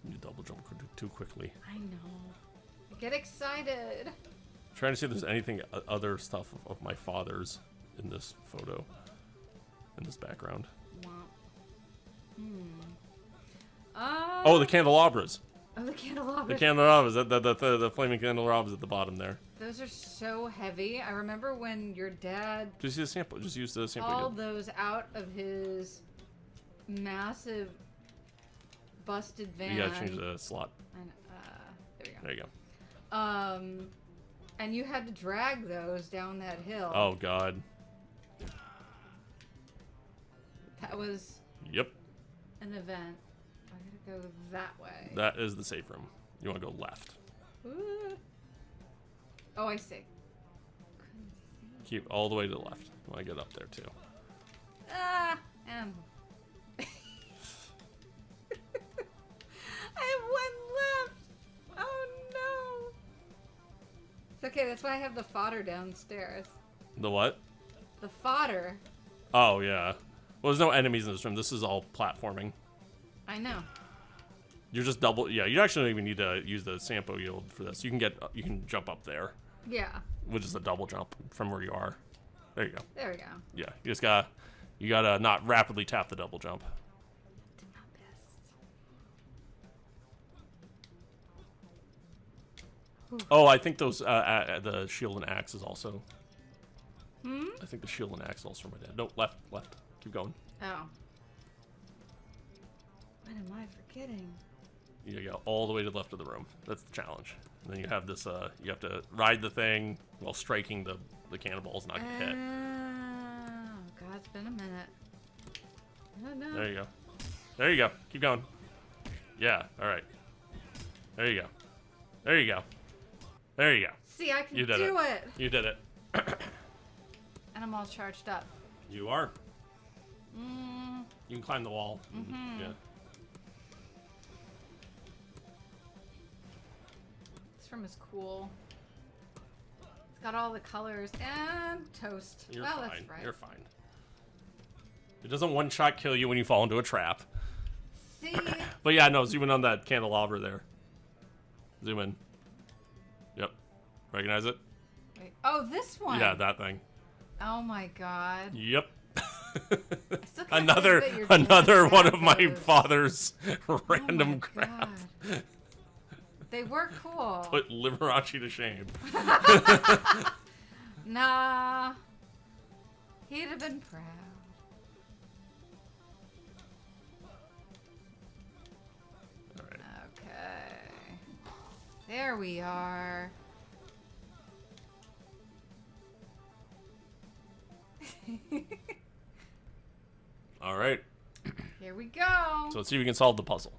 You double jump too quickly. I know. I get excited. Trying to see if there's anything other stuff of my father's in this photo, in this background. Oh, the candelabras. Oh, the candelabras. The candelabras. The flaming candelabras at the bottom there. Those are so heavy. I remember when your dad Just use the sample. Just use the sample. hauled those out of his massive busted van. You gotta change the slot. And, there we go. There you go. And you had to drag those down that hill. Oh God. That was Yep. an event. I gotta go that way. That is the safe room. You want to go left. Ooh. Oh, I see. Keep all the way to the left. You want to get up there too. And I have one left. Oh no. It's okay. That's why I have the fodder downstairs. The what? The fodder. Oh yeah. Well, there's no enemies in this room. This is all platforming. I know. You're just double. Yeah, you actually don't even need to use the Sampo yield for this. You can jump up there, Yeah. which is a double jump from where you are. There you go. There we go. Yeah, you gotta not rapidly tap the double jump. Did my best. Oh, I think those the shield and axe is also. I think the shield and axe is also from my dad. No, left. Keep going. Oh. What am I forgetting? You go all the way to the left of the room. That's the challenge. And then you have this. You have to ride the thing while striking the cannonballs, not get hit. Oh, God, it's been a minute. Oh, no. There you go. There you go. Keep going. Yeah. All right. There you go. There you go. There you go. See, I can You did do it. You did it. And I'm all charged up. You are. You can climb the wall. Yeah. This room is cool. It's got all the colors and toast. You're well, fine. that's right. You're fine. It doesn't one-shot kill you when you fall into a trap. See? But yeah, no, zoom in on that candelabra there. Zoom in. Yep. Recognize it? Wait. Oh, this one. Yeah, that thing. Oh my God. Yep. still can't believe that you're doing Another one crab of my pose. father's random Oh my crabs. God. They were cool. Put Liberace to shame. Nah. He'd have been proud. All right. Okay. There we are. All right. Here we go. So let's see if we can solve the puzzle.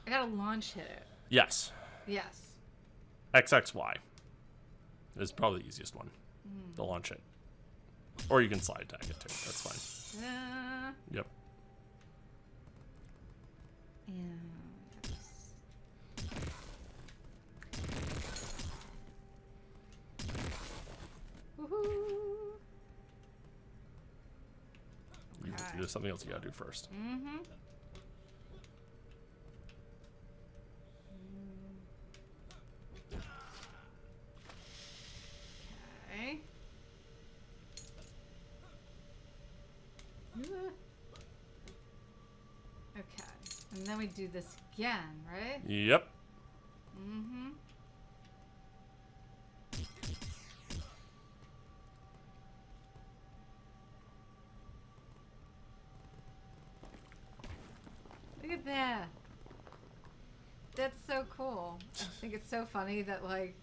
I gotta launch hit it. Yes. Yes. XXY is probably the easiest one. The launch it. Or you can slide attack it too. That's fine. Yep. And woohoo. Okay. There's something else you gotta do first. Okay. Okay. And then we do this again, right? Yep. Look at that. That's so cool. I think it's so funny that, like,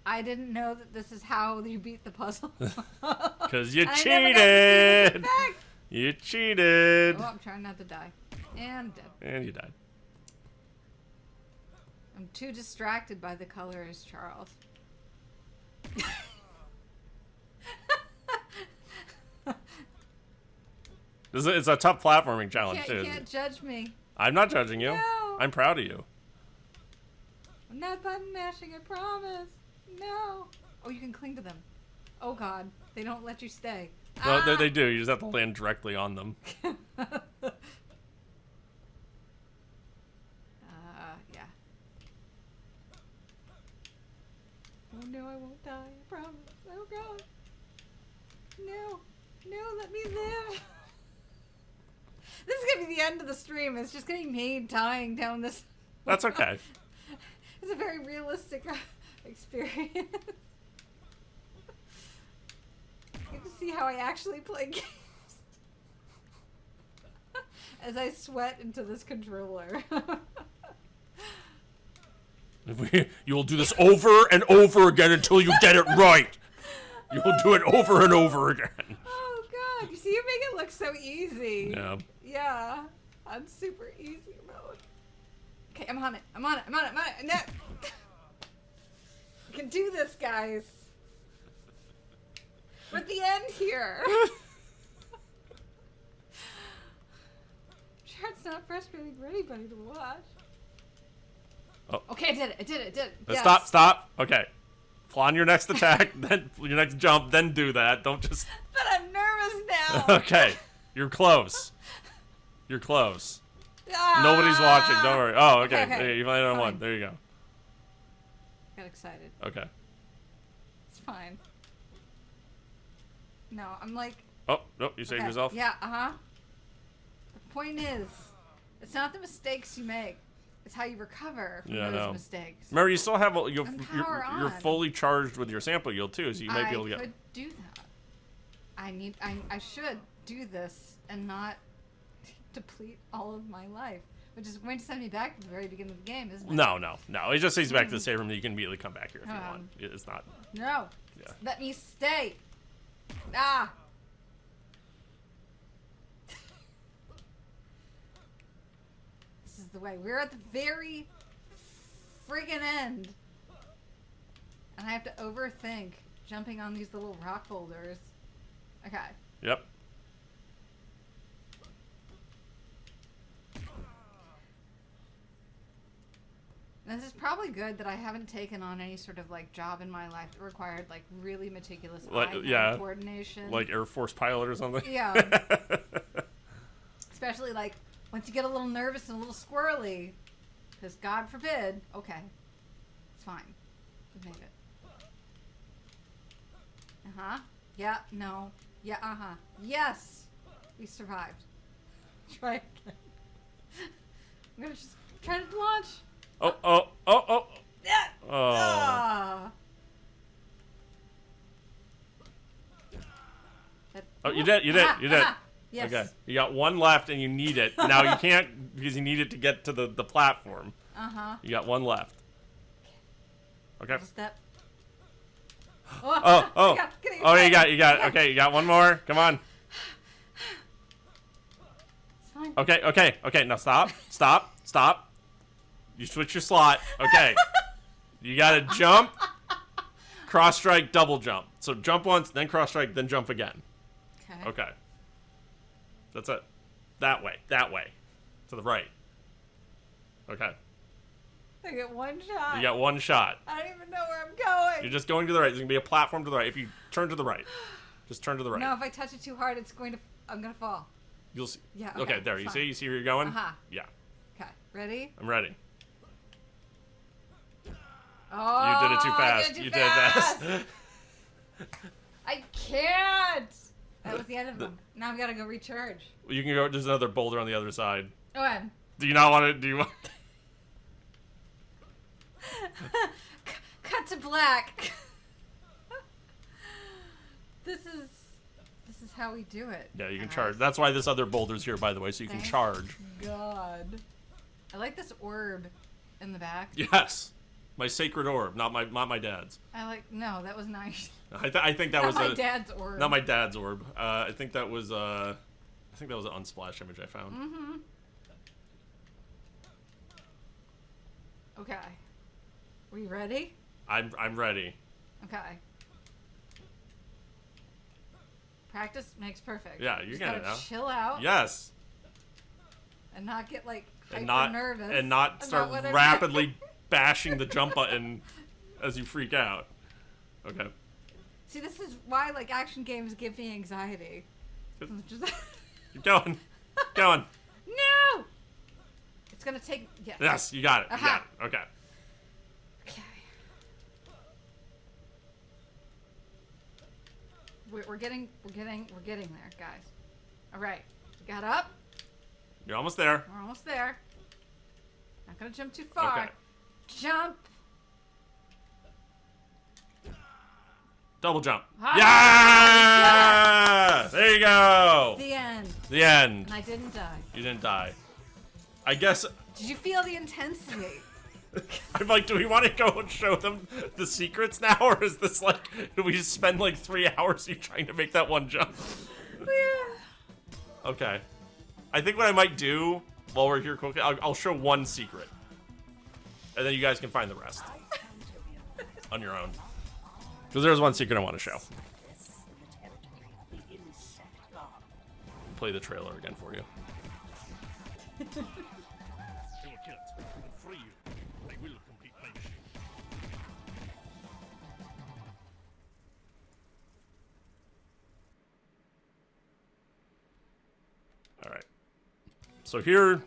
I didn't know that this is how you beat the puzzle. Because you And I never got to see this cheated. effect. You cheated. Oh, I'm trying not to die. And I'm dead. And you died. I'm too distracted by the colors, Charles. It's a tough platforming challenge You too. can't judge me. I'm not judging you. No. I'm proud of you. I'm not button mashing, I promise. No. Oh, you can cling to them. Oh, God. They don't let you stay. Well, Ah! they do. You just have to land directly on them. Yeah. Oh, no, I won't die. I promise. Oh, God. No. No, let me live. This is going to be the end of the stream. It's just going to be me dying down this. That's okay. It's a very realistic experience. You get to see how I actually play games. As I sweat into this controller. You'll do this over and over again until you get it right. You'll do it over and over again. Oh, God. You see, you make it look so easy. Yeah. Yeah. On super easy mode. Okay, I'm on it. I'm on it. I'm on it. I'm on it. No. We can do this, guys. We're at the end here. Sure, it's not frustrating for anybody to watch. Oh. Okay, I did it. I did it. I did it. Yes. Stop. Okay. Plan your next attack, then your next jump, then do that. Don't just. But I'm nervous now. Okay. You're close. You're close. Ah! Nobody's watching. Don't worry. Oh, okay. Okay. There, you landed on Fine. one. There you go. Got excited. Okay. It's fine. No, I'm like. Oh, nope. You saved Okay, yourself. Yeah, The point is, it's not the mistakes you make, it's how you recover from Yeah, I those know. mistakes. Remember, you still have you're power you're on. fully charged with your sample yield too, so you might I be able to get. could do that. I should do this and not deplete all of my life, which is going to send me back to the very beginning of the game, isn't it? No. It just takes you back to the save room. That you can immediately come back here if you Um, want. It's not. No. Yeah. Let me stay. Ah. This is the way. We're at the very friggin' end. And I have to overthink jumping on these little rock boulders. Okay. Yep. Now, this is probably good that I haven't taken on any sort of like job in my life that required like really meticulous eye-hand yeah. coordination. Like Air Force pilot or something. Yeah. Especially like once you get a little nervous and a little squirrely, because God forbid. Okay, it's fine. We made it. Yeah. No. Yeah, Yes! We survived. Try again. I'm gonna just try to launch. Oh. Yeah! Oh. Ah. Oh, you did. Yes. Okay. You got one left and you need it. Now you can't because you need it to get to the platform. You got one left. Okay. Step. Oh. You got it. Okay, you got one more. Come on. It's fine. Okay. Now stop. You switch your slot. Okay. You gotta jump, cross strike, double jump. So jump once, then cross strike, then jump again. Okay. That's it. That way. To the right. Okay. I get one shot. You got one shot. I don't even know where I'm going. You're just going to the right. There's gonna be a platform to the right. If you turn to the right, just turn to the right. No, if I touch it too hard, I'm gonna fall. You'll see. Yeah. Okay, there. You see? You see where you're going? Yeah. Okay. Ready? I'm ready. Oh, You did it too fast. You did fast. I can't. That was the end of them. Now I've got to go recharge. You can go. There's another boulder on the other side. Go ahead. Do you not want to? Do you want? Cut to black. This is how we do it. Yeah, you can charge. That's why this other boulder's here, by the way, so you can charge. God. I like this orb in the back. Yes. My sacred orb, not my dad's. No, that was nice. I think that was my dad's orb. Not my dad's orb. I think that was an Unsplash image I found. Okay. Are you ready? I'm ready. Okay. Practice makes perfect. Yeah, you get it now. Chill out. Yes. And not get like And hyper nervous. And not start rapidly bashing the jump button as you freak out. Okay. See, this is why like action games give me anxiety. Keep going. Going. No! It's gonna take. Yes. Yes, you got it. You got it. Okay. Okay. We're getting there, guys. All right. We got up. You're almost there. We're almost there. Not gonna jump too far. Okay. Jump. Double jump. Ah, yeah! There you go. The end. The end. And I didn't die. You didn't die. I guess. Did you feel the intensity? I'm like, do we want to go and show them the secrets now, or is this like, do we just spend like 3 hours you trying to make that one jump? Yeah. Okay. I think what I might do while we're here quickly, I'll show one secret, and then you guys can find the rest on your own. Because there's one secret I want to show. Play the trailer again for you. They will kill it and free you. I will complete my mission. All right. So here,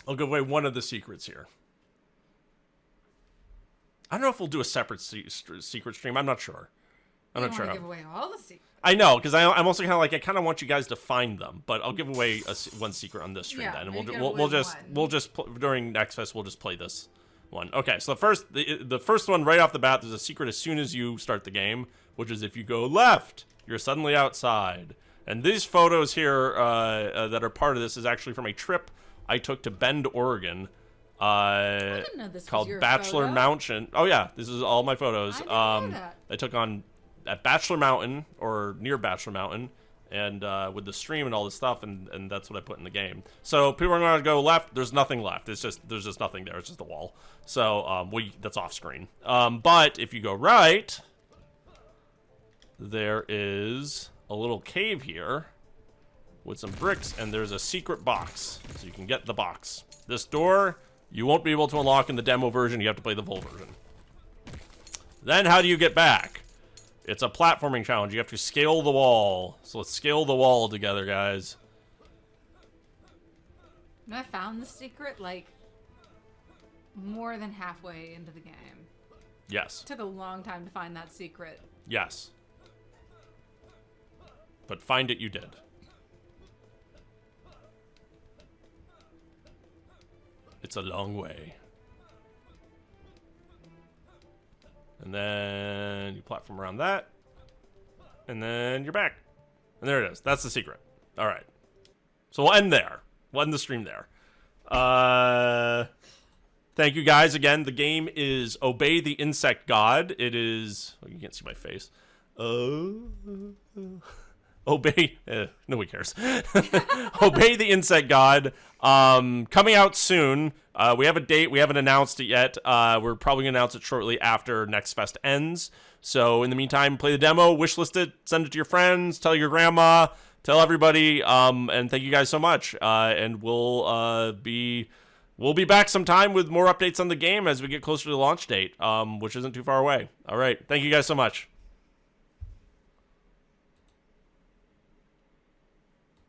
I'll give away one of the secrets here. I don't know if we'll do a separate secret stream. I'm not sure. I'm not sure. Give away all the secrets. I know, because I'm also kind of like, I kind of want you guys to find them, but I'll give away one secret on this stream then, and we'll just during NextFest we'll just play this one. Okay, so the first one right off the bat, there's a secret as soon as you start the game, which is if you go left, you're suddenly outside. And these photos here that are part of this is actually from a trip I took to Bend, Oregon. I didn't know this called was your Bachelor photo. Mountain. Oh yeah, this is all my photos. I didn't know that. I took on at Bachelor Mountain or near Bachelor Mountain, and with the stream and all this stuff, and that's what I put in the game. So people are going to go left. There's nothing left. There's just nothing there. It's just a wall. So that's off screen. But if you go right, there is a little cave here with some bricks, and there's a secret box, so you can get the box. This door you won't be able to unlock in the demo version. You have to play the full version. Then how do you get back? It's a platforming challenge. You have to scale the wall. So let's scale the wall together, guys. And I found the secret like more than halfway into the game. Yes. It took a long time to find that secret. Yes. but find it you did. It's a long way. And then you platform around that. And then you're back. And there it is. That's the secret. All right. So we'll end there. We'll end the stream there. Thank you guys again. The game is Obey the Insect God. It is... Oh, you can't see my face. Obey... nobody cares. Obey the Insect God. Coming out soon. We have a date. We haven't announced it yet. We're probably going to announce it shortly after NextFest ends. So in the meantime, play the demo, wishlist it, send it to your friends, tell your grandma, tell everybody. And thank you guys so much. And we'll be back sometime with more updates on the game as we get closer to the launch date, which isn't too far away. All right. Thank you guys so much.